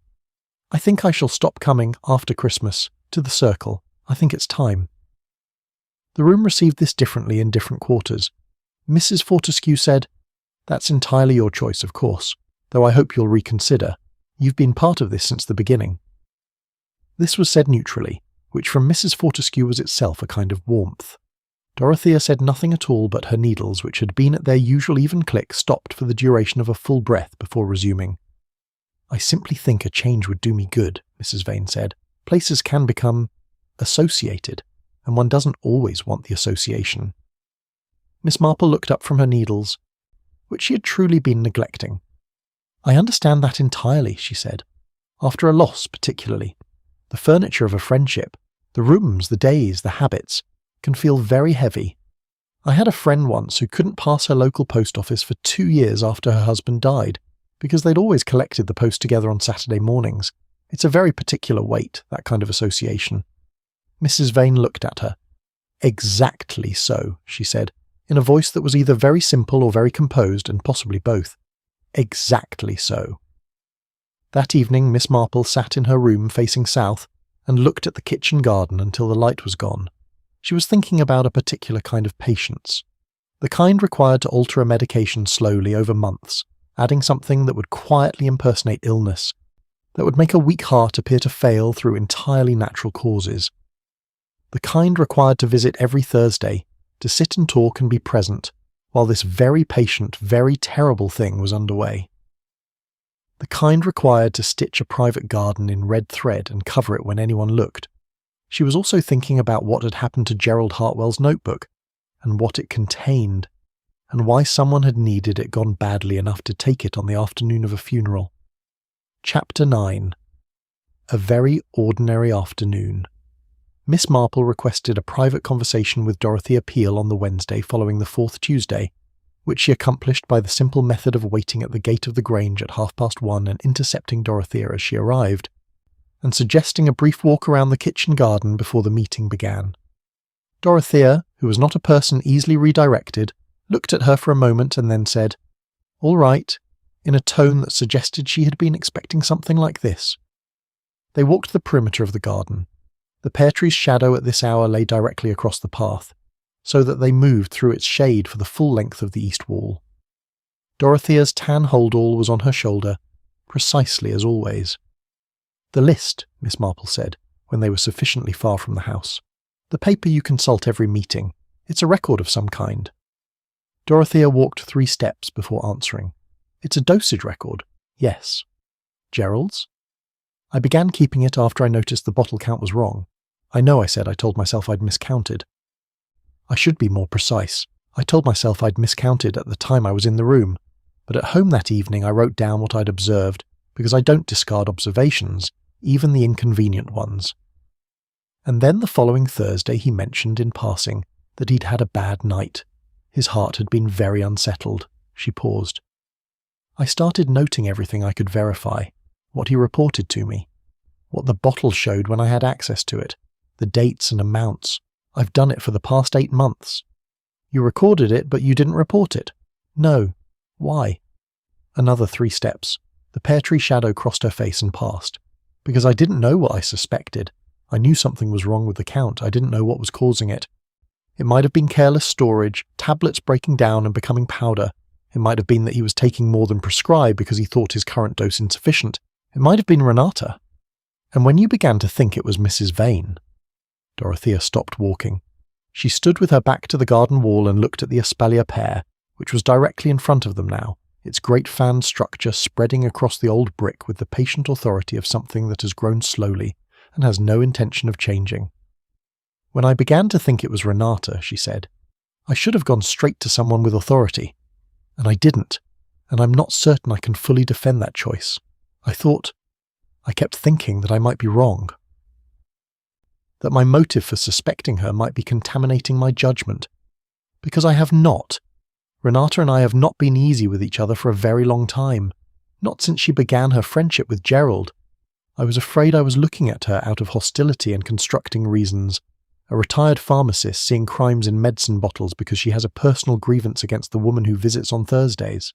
"I think I shall stop coming, after Christmas, to the circle. I think it's time." The room received this differently in different quarters. Mrs. Fortescue said, "That's entirely your choice, of course, though I hope you'll reconsider. You've been part of this since the beginning." This was said neutrally, which from Mrs. Fortescue was itself a kind of warmth. Dorothea said nothing at all, but her needles, which had been at their usual even click, stopped for the duration of a full breath before resuming. "I simply think a change would do me good," Mrs. Vane said. "Places can become associated, and one doesn't always want the association." Miss Marple looked up from her needles, which she had truly been neglecting. "I understand that entirely," she said. "After a loss, particularly. The furniture of a friendship, the rooms, the days, the habits, can feel very heavy. I had a friend once who couldn't pass her local post office for 2 years after her husband died, because they'd always collected the post together on Saturday mornings. It's a very particular weight, that kind of association." Mrs. Vane looked at her. "Exactly so," she said, in a voice that was either very simple or very composed, and possibly both. "Exactly so." That evening Miss Marple sat in her room facing south and looked at the kitchen garden until the light was gone. She was thinking about a particular kind of patience, the kind required to alter a medication slowly over months, adding something that would quietly impersonate illness, that would make a weak heart appear to fail through entirely natural causes. The kind required to visit every Thursday, to sit and talk and be present, while this very patient, very terrible thing was underway. The kind required to stitch a private garden in red thread and cover it when anyone looked. She was also thinking about what had happened to Gerald Hartwell's notebook, and what it contained, and why someone had needed it gone badly enough to take it on the afternoon of a funeral. Chapter 9. A very ordinary afternoon. Miss Marple requested a private conversation with Dorothea Peel on the Wednesday following the 4th Tuesday, which she accomplished by the simple method of waiting at the gate of the Grange at 1:30 and intercepting Dorothea as she arrived, and suggesting a brief walk around the kitchen garden before the meeting began. Dorothea, who was not a person easily redirected, looked at her for a moment and then said, "All right," in a tone that suggested she had been expecting something like this. They walked the perimeter of the garden. The pear tree's shadow at this hour lay directly across the path, so that they moved through its shade for the full length of the east wall. Dorothea's tan hold-all was on her shoulder, precisely as always. "The list," Miss Marple said, when they were sufficiently far from the house. "The paper you consult every meeting. It's a record of some kind." Dorothea walked 3 steps before answering. "It's a dosage record." "Yes." "Gerald's?" "I began keeping it after I noticed the bottle count was wrong. I know," I said. "I told myself I'd miscounted." "I should be more precise. I told myself I'd miscounted at the time I was in the room, but at home that evening I wrote down what I'd observed, because I don't discard observations, even the inconvenient ones." And then the following Thursday he mentioned in passing that he'd had a bad night. His heart had been very unsettled. She paused. "I started noting everything I could verify, what he reported to me, what the bottle showed when I had access to it, the dates and amounts. I've done it for the past 8 months. You recorded it, but you didn't report it." "No. Why?" Another 3 steps. The pear tree shadow crossed her face and passed. "Because I didn't know what I suspected. I knew something was wrong with the count. I didn't know what was causing it. It might have been careless storage, tablets breaking down and becoming powder. It might have been that he was taking more than prescribed because he thought his current dose insufficient. It might have been Renata. And when you began to think it was Mrs. Vane..." Dorothea stopped walking. She stood with her back to the garden wall and looked at the espalier pear, which was directly in front of them now, its great fanned structure spreading across the old brick with the patient authority of something that has grown slowly and has no intention of changing. "When I began to think it was Renata," she said, "I should have gone straight to someone with authority. And I didn't, and I'm not certain I can fully defend that choice. I kept thinking that I might be wrong. That my motive for suspecting her might be contaminating my judgment. Because I have not. Renata and I have not been easy with each other for a very long time. Not since she began her friendship with Gerald. I was afraid I was looking at her out of hostility and constructing reasons. A retired pharmacist seeing crimes in medicine bottles because she has a personal grievance against the woman who visits on Thursdays."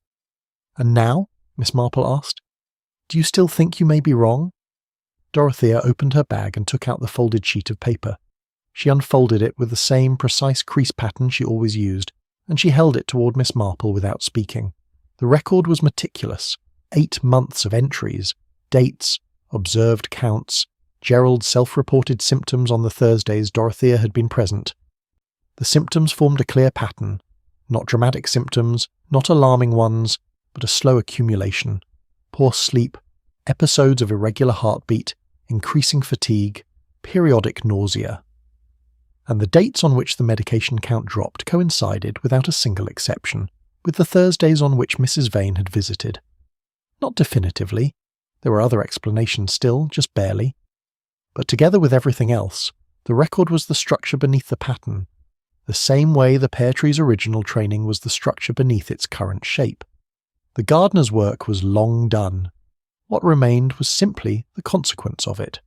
"And now?" Miss Marple asked. "Do you still think you may be wrong?" Dorothea opened her bag and took out the folded sheet of paper. She unfolded it with the same precise crease pattern she always used, and she held it toward Miss Marple without speaking. The record was meticulous. 8 months of entries, dates, observed counts, Gerald's self-reported symptoms on the Thursdays Dorothea had been present. The symptoms formed a clear pattern. Not dramatic symptoms, not alarming ones, but a slow accumulation. Poor sleep, episodes of irregular heartbeat, increasing fatigue, periodic nausea. And the dates on which the medication count dropped coincided, without a single exception, with the Thursdays on which Mrs. Vane had visited. Not definitively. There were other explanations still, just barely. But together with everything else, the record was the structure beneath the pattern, the same way the pear tree's original training was the structure beneath its current shape. The gardener's work was long done. What remained was simply the consequence of it.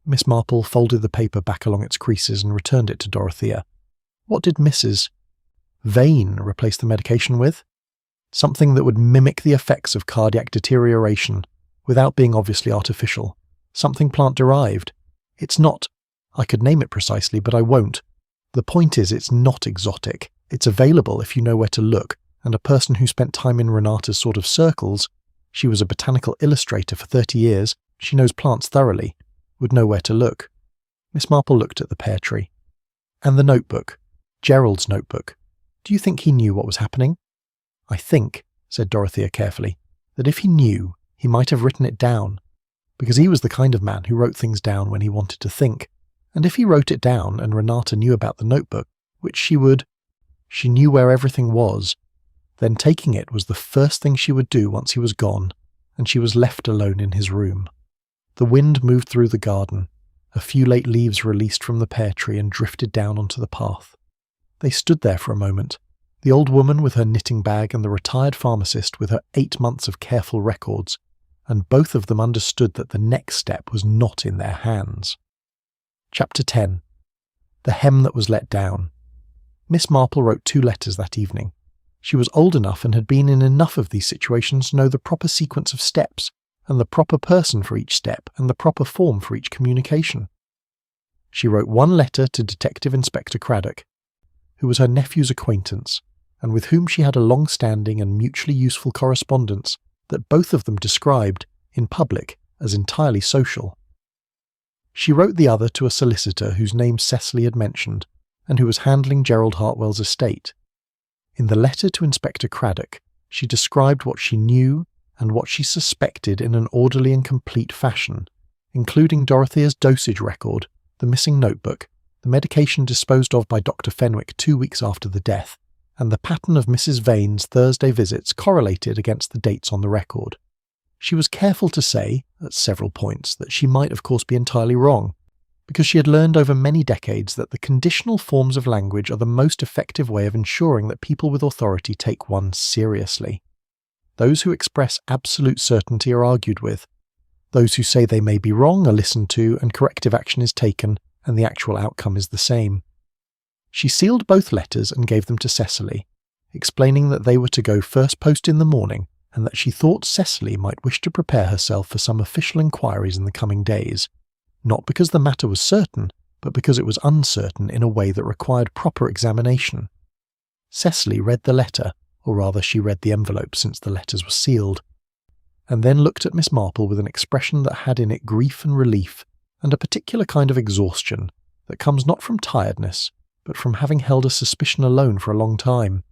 Miss Marple folded the paper back along its creases and returned it to Dorothea. What did Mrs. Vane replace the medication with? Something that would mimic the effects of cardiac deterioration, without being obviously artificial. Something plant-derived. It's not. I could name it precisely, but I won't. The point is, it's not exotic. It's available if you know where to look, and a person who spent time in Renata's sort of circles, she was a botanical illustrator for 30 years, she knows plants thoroughly, would know where to look. Miss Marple looked at the pear tree. And the notebook. Gerald's notebook. Do you think he knew what was happening? I think, said Dorothea carefully, that if he knew, he might have written it down, because he was the kind of man who wrote things down when he wanted to think, and if he wrote it down and Renata knew about the notebook, which she knew where everything was, then taking it was the first thing she would do once he was gone, and she was left alone in his room. The wind moved through the garden. A few late leaves released from the pear tree and drifted down onto the path. They stood there for a moment, the old woman with her knitting bag and the retired pharmacist with her 8 months of careful records, and both of them understood that the next step was not in their hands. Chapter 10. The Hem That Was Let Down. Miss Marple wrote 2 letters that evening. She was old enough and had been in enough of these situations to know the proper sequence of steps, and the proper person for each step, and the proper form for each communication. She wrote 1 letter to Detective Inspector Craddock, who was her nephew's acquaintance, and with whom she had a long-standing and mutually useful correspondence that both of them described, in public, as entirely social. She wrote the other to a solicitor whose name Cecily had mentioned, and who was handling Gerald Hartwell's estate. In the letter to Inspector Craddock, she described what she knew and what she suspected in an orderly and complete fashion, including Dorothea's dosage record, the missing notebook, the medication disposed of by Dr. Fenwick 2 weeks after the death, and the pattern of Mrs. Vane's Thursday visits correlated against the dates on the record. She was careful to say, at several points, that she might of course be entirely wrong, because she had learned over many decades that the conditional forms of language are the most effective way of ensuring that people with authority take one seriously. Those who express absolute certainty are argued with. Those who say they may be wrong are listened to, and corrective action is taken, and the actual outcome is the same. She sealed both letters and gave them to Cecily, explaining that they were to go first post in the morning, and that she thought Cecily might wish to prepare herself for some official inquiries in the coming days, not because the matter was certain, but because it was uncertain in a way that required proper examination. Cecily read the letter, or rather she read the envelope since the letters were sealed, and then looked at Miss Marple with an expression that had in it grief and relief, and a particular kind of exhaustion that comes not from tiredness, but from having held a suspicion alone for a long time.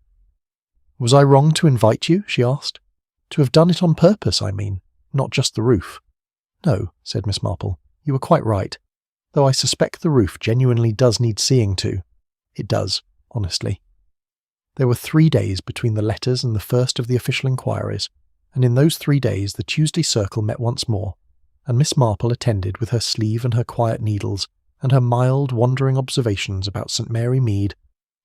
"Was I wrong to invite you?" she asked. "To have done it on purpose, I mean, not just the roof." "No," said Miss Marple, "you were quite right, though I suspect the roof genuinely does need seeing to. It does, honestly." There were 3 days between the letters and the first of the official inquiries, and in those 3 days the Tuesday Circle met once more, and Miss Marple attended with her sleeve and her quiet needles, and her mild, wandering observations about St. Mary Mead,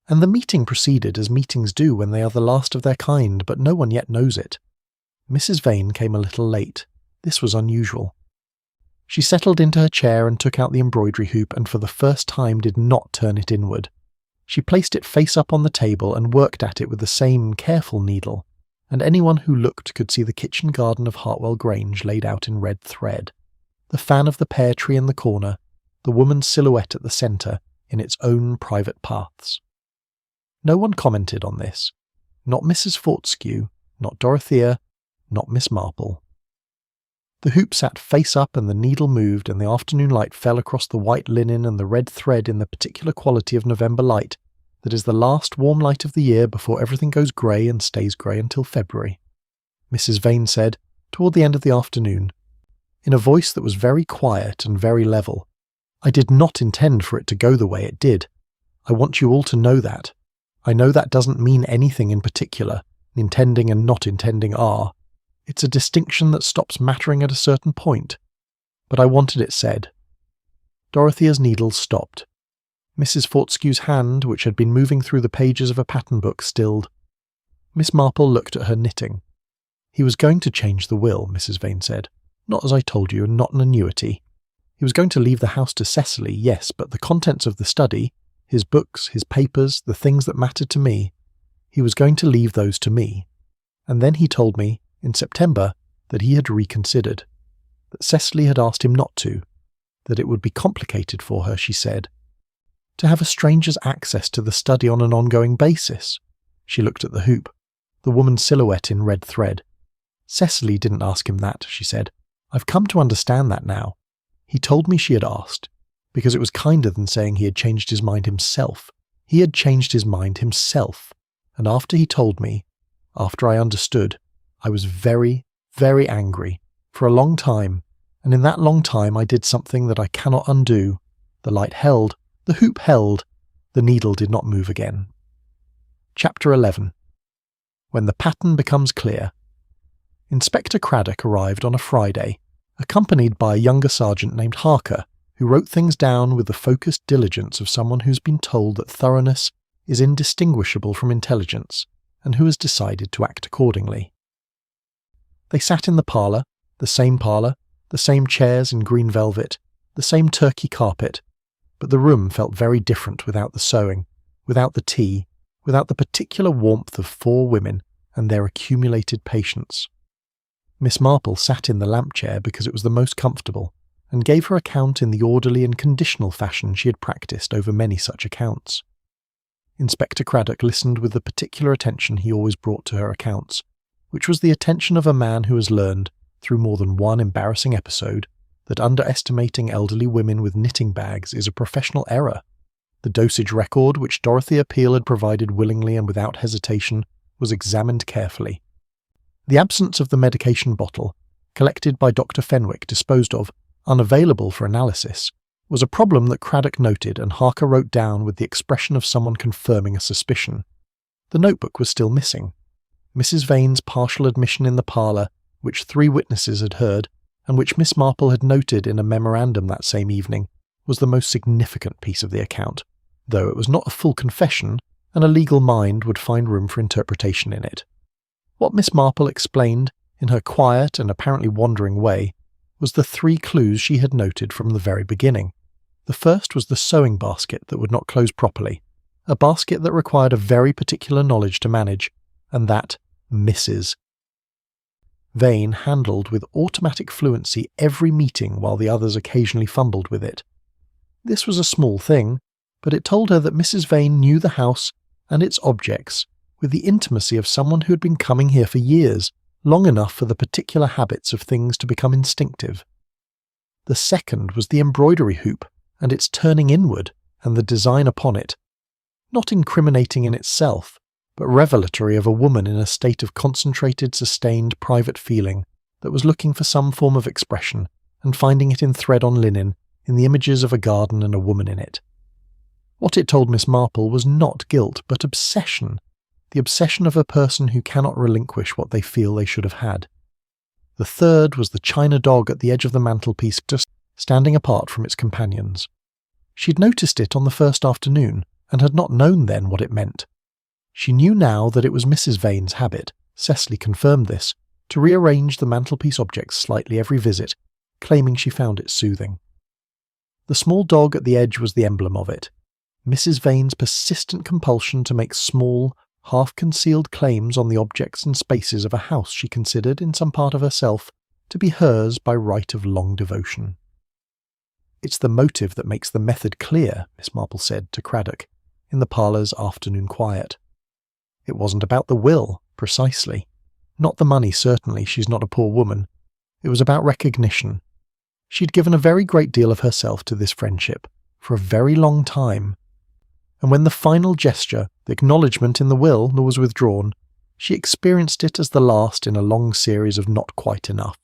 and the meeting proceeded as meetings do when they are the last of their kind, but no one yet knows it. Mrs. Vane came a little late. This was unusual. She settled into her chair and took out the embroidery hoop, and for the first time did not turn it inward. She placed it face up on the table and worked at it with the same careful needle, and anyone who looked could see the kitchen garden of Hartwell Grange laid out in red thread, the fan of the pear tree in the corner, the woman's silhouette at the centre, in its own private paths. No one commented on this. Not Mrs. Fortescue, not Dorothea, not Miss Marple. The hoop sat face up and the needle moved, and the afternoon light fell across the white linen and the red thread in the particular quality of November light that is the last warm light of the year before everything goes grey and stays grey until February. Mrs. Vane said, toward the end of the afternoon, in a voice that was very quiet and very level, "I did not intend for it to go the way it did. I want you all to know that. I know that doesn't mean anything in particular. Intending and not intending are. It's a distinction that stops mattering at a certain point. But I wanted it said." Dorothea's needles stopped. Mrs. Fortescue's hand, which had been moving through the pages of a pattern book, stilled. Miss Marple looked at her knitting. "He was going to change the will," Mrs. Vane said. "Not as I told you, and not an annuity. He was going to leave the house to Cecily, yes, but the contents of the study, his books, his papers, the things that mattered to me, he was going to leave those to me. And then he told me, in September, that he had reconsidered, that Cecily had asked him not to, that it would be complicated for her, she said, to have a stranger's access to the study on an ongoing basis." She looked at the hoop, the woman's silhouette in red thread. "Cecily didn't ask him that," she said. "I've come to understand that now. He told me she had asked, because it was kinder than saying he had changed his mind himself. He had changed his mind himself, and after he told me, after I understood, I was very, very angry, for a long time, and in that long time I did something that I cannot undo. The light held, the hoop held, the needle did not move again." Chapter 11. When the pattern becomes clear. Inspector Craddock arrived on a Friday, accompanied by a younger sergeant named Harker, who wrote things down with the focused diligence of someone who's been told that thoroughness is indistinguishable from intelligence and who has decided to act accordingly. They sat in the parlour, the same chairs in green velvet, the same turkey carpet, but the room felt very different without the sewing, without the tea, without the particular warmth of 4 women and their accumulated patience. Miss Marple sat in the lamp chair because it was the most comfortable, and gave her account in the orderly and conditional fashion she had practised over many such accounts. Inspector Craddock listened with the particular attention he always brought to her accounts, which was the attention of a man who has learned, through more than one embarrassing episode, that underestimating elderly women with knitting bags is a professional error. The dosage record, which Dorothea Peel had provided willingly and without hesitation, was examined carefully. The absence of the medication bottle, collected by Dr. Fenwick, disposed of, unavailable for analysis, was a problem that Craddock noted and Harker wrote down with the expression of someone confirming a suspicion. The notebook was still missing. Mrs. Vane's partial admission in the parlour, which 3 witnesses had heard, and which Miss Marple had noted in a memorandum that same evening, was the most significant piece of the account, though it was not a full confession, and a legal mind would find room for interpretation in it. What Miss Marple explained, in her quiet and apparently wandering way, was the 3 clues she had noted from the very beginning. The first was the sewing basket that would not close properly, a basket that required a very particular knowledge to manage, and that Mrs. Vane handled with automatic fluency every meeting while the others occasionally fumbled with it. This was a small thing, but it told her that Mrs. Vane knew the house and its objects with the intimacy of someone who had been coming here for years, long enough for the particular habits of things to become instinctive. The second was the embroidery hoop and its turning inward and the design upon it, not incriminating in itself, but revelatory of a woman in a state of concentrated, sustained, private feeling that was looking for some form of expression and finding it in thread on linen, in the images of a garden and a woman in it. What it told Miss Marple was not guilt, but obsession, the obsession of a person who cannot relinquish what they feel they should have had. The third was the china dog at the edge of the mantelpiece, just standing apart from its companions. She had noticed it on the first afternoon, and had not known then what it meant. She knew now that it was Mrs. Vane's habit, Cecily confirmed this, to rearrange the mantelpiece objects slightly every visit, claiming she found it soothing. The small dog at the edge was the emblem of it. Mrs. Vane's persistent compulsion to make small, half-concealed claims on the objects and spaces of a house she considered, in some part of herself, to be hers by right of long devotion. "It's the motive that makes the method clear," Miss Marple said to Craddock, in the parlour's afternoon quiet. "It wasn't about the will, precisely. Not the money, certainly, she's not a poor woman. It was about recognition. She'd given a very great deal of herself to this friendship, for a very long time. And when the final gesture, the acknowledgement in the will, was withdrawn, she experienced it as the last in a long series of not quite enough.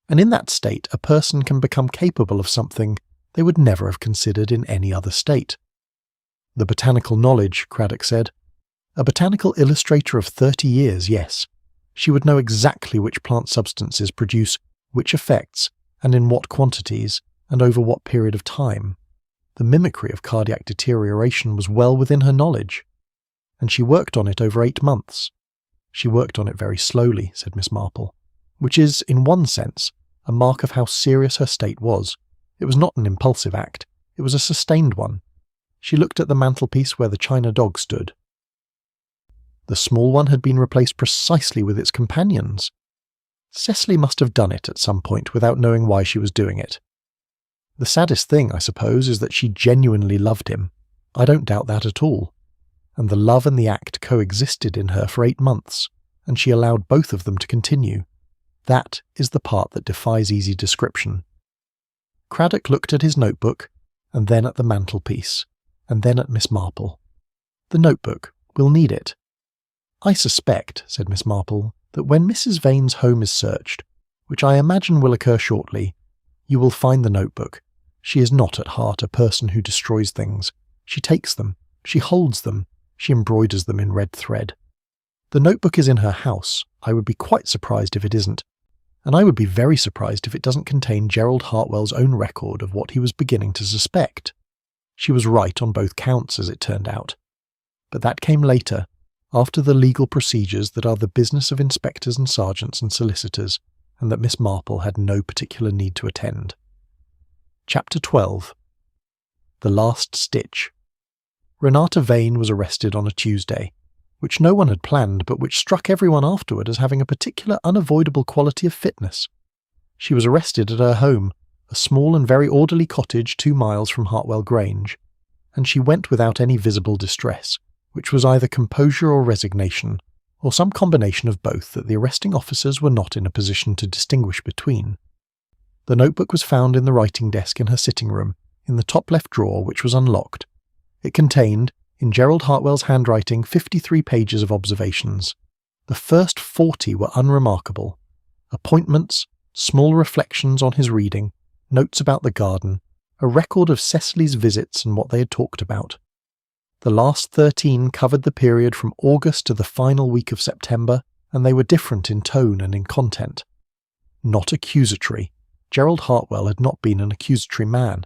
And in that state a person can become capable of something they would never have considered in any other state." "The botanical knowledge," Craddock said. "A botanical illustrator of 30 years, yes. She would know exactly which plant substances produce which effects, and in what quantities, and over what period of time. The mimicry of cardiac deterioration was well within her knowledge. And she worked on it over 8 months. She worked on it very slowly," said Miss Marple, "which is, in one sense, a mark of how serious her state was. It was not an impulsive act, it was a sustained one. She looked at the mantelpiece where the china dog stood. The small one had been replaced precisely with its companions. Cecily must have done it at some point without knowing why she was doing it. The saddest thing, I suppose, is that she genuinely loved him. I don't doubt that at all. And the love and the act coexisted in her for 8 months, and she allowed both of them to continue. That is the part that defies easy description." Craddock looked at his notebook, and then at the mantelpiece, and then at Miss Marple. "The notebook. We'll need it." "I suspect," said Miss Marple, "that when Mrs. Vane's home is searched, which I imagine will occur shortly, you will find the notebook. She is not at heart a person who destroys things. She takes them, she holds them, she embroiders them in red thread. The notebook is in her house. I would be quite surprised if it isn't. and I would be very surprised if it doesn't contain Gerald Hartwell's own record of what he was beginning to suspect. She was right on both counts, as it turned out. But that came later, after the legal procedures that are the business of inspectors and sergeants and solicitors, and that Miss Marple had no particular need to attend. Chapter 12. The Last Stitch. Renata Vane was arrested on a Tuesday, which no one had planned but which struck everyone afterward as having a particular unavoidable quality of fitness. She was arrested at her home, a small and very orderly cottage 2 miles from Hartwell Grange, and she went without any visible distress, which was either composure or resignation, or some combination of both that the arresting officers were not in a position to distinguish between. The notebook was found in the writing desk in her sitting room, in the top left drawer, which was unlocked. It contained, in Gerald Hartwell's handwriting, 53 pages of observations. The first 40 were unremarkable. Appointments, small reflections on his reading, notes about the garden, a record of Cecily's visits and what they had talked about. The last 13 covered the period from August to the final week of September, and they were different in tone and in content. Not accusatory. Gerald Hartwell had not been an accusatory man,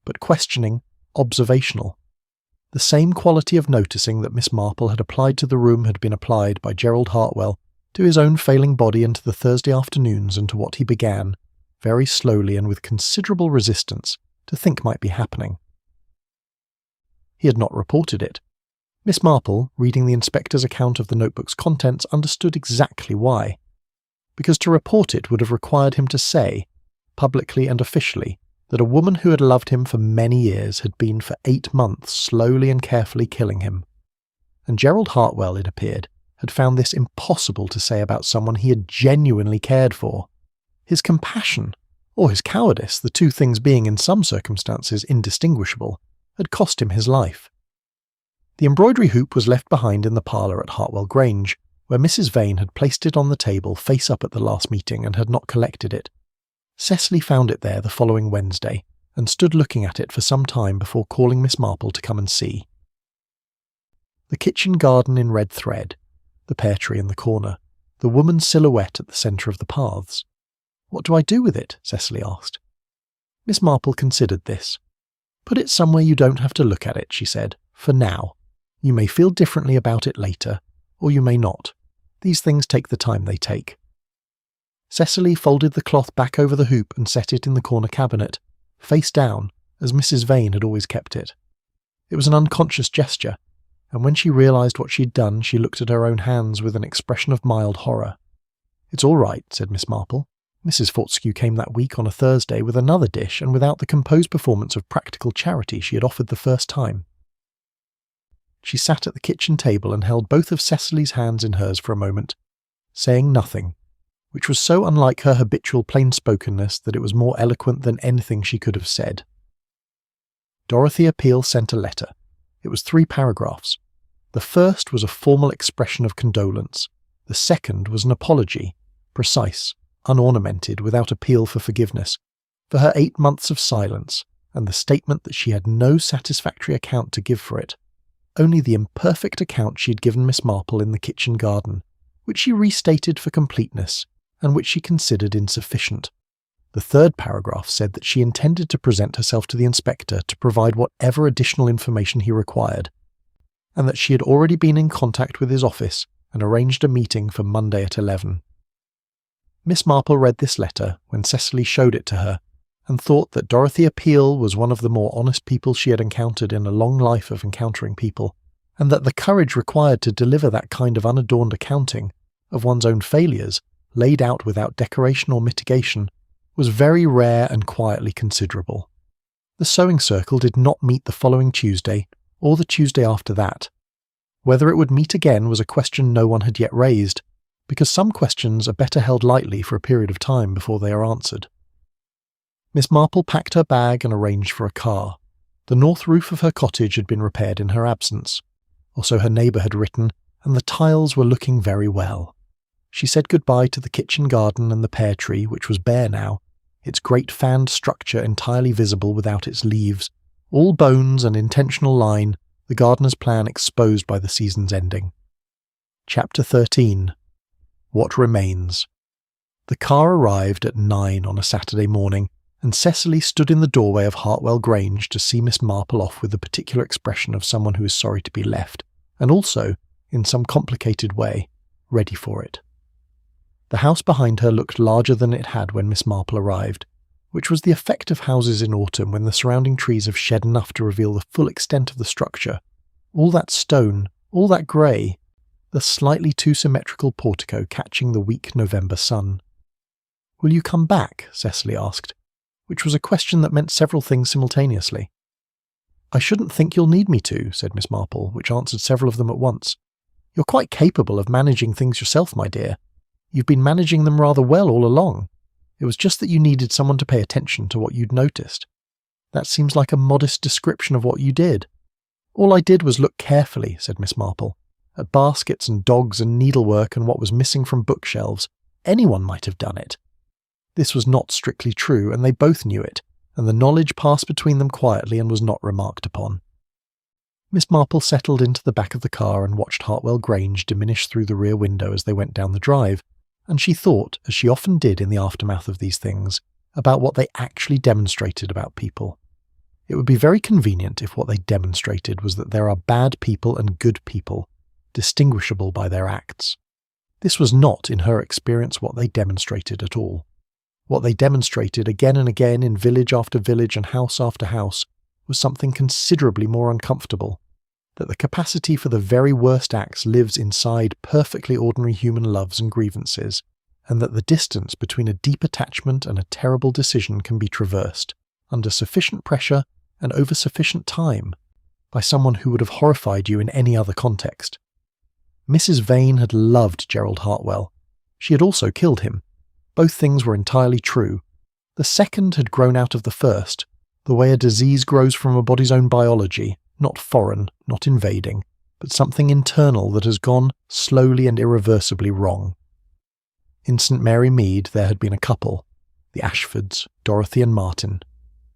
but questioning, observational. The same quality of noticing that Miss Marple had applied to the room had been applied by Gerald Hartwell to his own failing body and to the Thursday afternoons and to what he began, very slowly and with considerable resistance, to think might be happening. He had not reported it. Miss Marple, reading the inspector's account of the notebook's contents, understood exactly why. Because to report it would have required him to say, publicly and officially, that a woman who had loved him for many years had been for 8 months slowly and carefully killing him. And Gerald Hartwell, it appeared, had found this impossible to say about someone he had genuinely cared for. His compassion, or his cowardice, the two things being in some circumstances indistinguishable, had cost him his life. The embroidery hoop was left behind in the parlour at Hartwell Grange, where Mrs. Vane had placed it on the table face up at the last meeting and had not collected it. Cecily found it there the following Wednesday, and stood looking at it for some time before calling Miss Marple to come and see. The kitchen garden in red thread, the pear tree in the corner, the woman's silhouette at the centre of the paths. "What do I do with it?" Cecily asked. Miss Marple considered this. "Put it somewhere you don't have to look at it," she said, "for now. You may feel differently about it later, or you may not. These things take the time they take." Cecily folded the cloth back over the hoop and set it in the corner cabinet, face down, as Mrs. Vane had always kept it. It was an unconscious gesture, and when she realised what she had done, she looked at her own hands with an expression of mild horror. "It's all right," said Miss Marple. "Mrs. Fortescue came that week on a Thursday with another dish and without the composed performance of practical charity she had offered the first time." She sat at the kitchen table and held both of Cecily's hands in hers for a moment, saying nothing, which was so unlike her habitual plain-spokenness that it was more eloquent than anything she could have said. Dorothea Peel sent a letter. It was 3 paragraphs. The first was a formal expression of condolence. The second was an apology, precise, unornamented, without appeal for forgiveness, for her 8 months of silence, and the statement that she had no satisfactory account to give for it, only the imperfect account she had given Miss Marple in the kitchen garden, which she restated for completeness, and which she considered insufficient. The third paragraph said that she intended to present herself to the inspector to provide whatever additional information he required, and that she had already been in contact with his office and arranged a meeting for Monday at 11. Miss Marple read this letter when Cecily showed it to her, and thought that Dorothea Peel was one of the more honest people she had encountered in a long life of encountering people, and that the courage required to deliver that kind of unadorned accounting of one's own failures, laid out without decoration or mitigation, was very rare and quietly considerable. The sewing circle did not meet the following Tuesday, or the Tuesday after that. Whether it would meet again was a question no one had yet raised, because some questions are better held lightly for a period of time before they are answered. Miss Marple packed her bag and arranged for a car. The north roof of her cottage had been repaired in her absence, or so her neighbour had written, and the tiles were looking very well. She said goodbye to the kitchen garden and the pear tree, which was bare now, its great fanned structure entirely visible without its leaves, all bones and intentional line, the gardener's plan exposed by the season's ending. Chapter 13. What Remains. The car arrived at 9 on a Saturday morning, and Cecily stood in the doorway of Hartwell Grange to see Miss Marple off with the particular expression of someone who is sorry to be left, and also, in some complicated way, ready for it. The house behind her looked larger than it had when Miss Marple arrived, which was the effect of houses in autumn when the surrounding trees have shed enough to reveal the full extent of the structure. All that stone, all that grey, the slightly too symmetrical portico catching the weak November sun. "Will you come back?" Cecily asked, which was a question that meant several things simultaneously. "I shouldn't think you'll need me to," said Miss Marple, which answered several of them at once. "You're quite capable of managing things yourself, my dear. You've been managing them rather well all along. It was just that you needed someone to pay attention to what you'd noticed. That seems like a modest description of what you did." "All I did was look carefully," said Miss Marple, "at baskets and dogs and needlework and what was missing from bookshelves. Anyone might have done it." This was not strictly true, and they both knew it, and the knowledge passed between them quietly and was not remarked upon. Miss Marple settled into the back of the car and watched Hartwell Grange diminish through the rear window as they went down the drive, and she thought, as she often did in the aftermath of these things, about what they actually demonstrated about people. It would be very convenient if what they demonstrated was that there are bad people and good people, distinguishable by their acts. This was not, in her experience, what they demonstrated at all. What they demonstrated again and again in village after village and house after house was something considerably more uncomfortable, that the capacity for the very worst acts lives inside perfectly ordinary human loves and grievances, and that the distance between a deep attachment and a terrible decision can be traversed, under sufficient pressure and over sufficient time, by someone who would have horrified you in any other context. Mrs. Vane had loved Gerald Hartwell. She had also killed him. Both things were entirely true. The second had grown out of the first, the way a disease grows from a body's own biology, not foreign, not invading, but something internal that has gone slowly and irreversibly wrong. In St. Mary Mead there had been a couple, the Ashfords, Dorothy and Martin,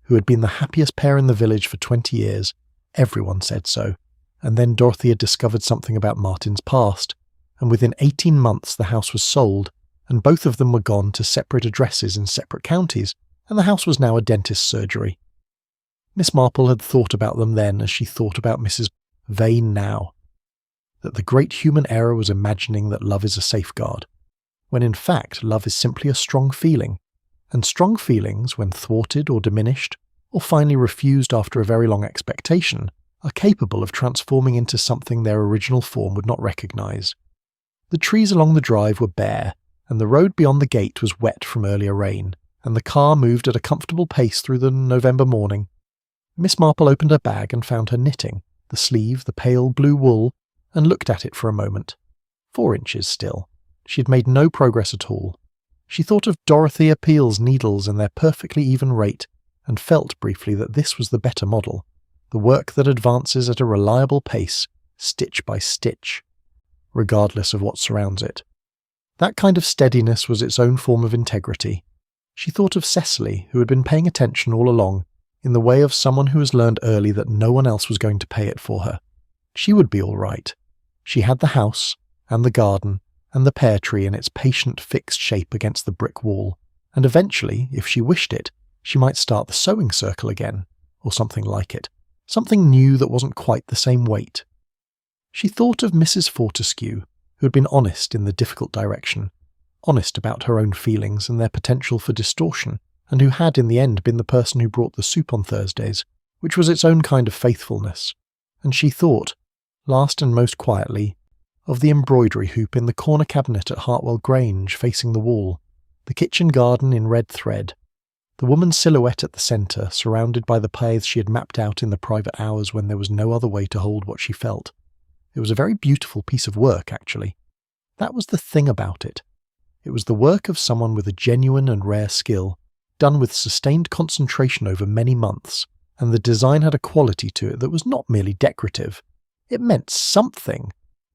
who had been the happiest pair in the village for 20 years. Everyone said so, and then Dorothy had discovered something about Martin's past, and within 18 months the house was sold, and both of them were gone to separate addresses in separate counties, and the house was now a dentist's surgery. Miss Marple had thought about them then as she thought about Mrs. Vane now, that the great human error was imagining that love is a safeguard, when in fact love is simply a strong feeling, and strong feelings, when thwarted or diminished, or finally refused after a very long expectation, are capable of transforming into something their original form would not recognise. The trees along the drive were bare, and the road beyond the gate was wet from earlier rain, and the car moved at a comfortable pace through the November morning. Miss Marple opened her bag and found her knitting, the sleeve, the pale blue wool, and looked at it for a moment. 4 inches still. She had made no progress at all. She thought of Dorothy Appeal's needles and their perfectly even rate, and felt briefly that this was the better model, the work that advances at a reliable pace, stitch by stitch, regardless of what surrounds it. That kind of steadiness was its own form of integrity. She thought of Cecily, who had been paying attention all along, in the way of someone who has learned early that no one else was going to pay it for her. She would be all right. She had the house, and the garden, and the pear tree in its patient fixed shape against the brick wall, and eventually, if she wished it, she might start the sewing circle again, or something like it, something new that wasn't quite the same weight. She thought of Mrs. Fortescue, who had been honest in the difficult direction, honest about her own feelings and their potential for distortion, and who had in the end been the person who brought the soup on Thursdays, which was its own kind of faithfulness, and she thought, last and most quietly, of the embroidery hoop in the corner cabinet at Hartwell Grange facing the wall, the kitchen garden in red thread, the woman's silhouette at the centre, surrounded by the paths she had mapped out in the private hours when there was no other way to hold what she felt. It was a very beautiful piece of work, actually. That was the thing about it. It was the work of someone with a genuine and rare skill, done with sustained concentration over many months, and the design had a quality to it that was not merely decorative. It meant something.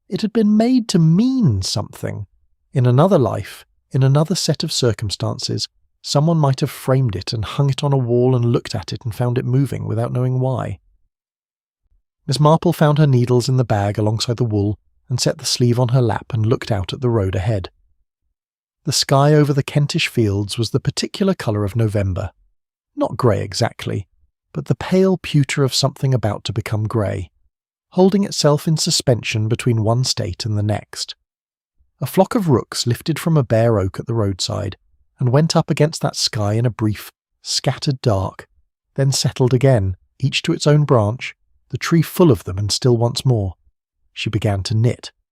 It had been made to mean something. In another life, in another set of circumstances, someone might have framed it and hung it on a wall and looked at it and found it moving without knowing why. Miss Marple found her needles in the bag alongside the wool and set the sleeve on her lap and looked out at the road ahead. The sky over the Kentish fields was the particular colour of November. Not grey exactly, but the pale pewter of something about to become grey, holding itself in suspension between one state and the next. A flock of rooks lifted from a bare oak at the roadside and went up against that sky in a brief, scattered dark, then settled again, each to its own branch, the tree full of them and still once more. She began to knit.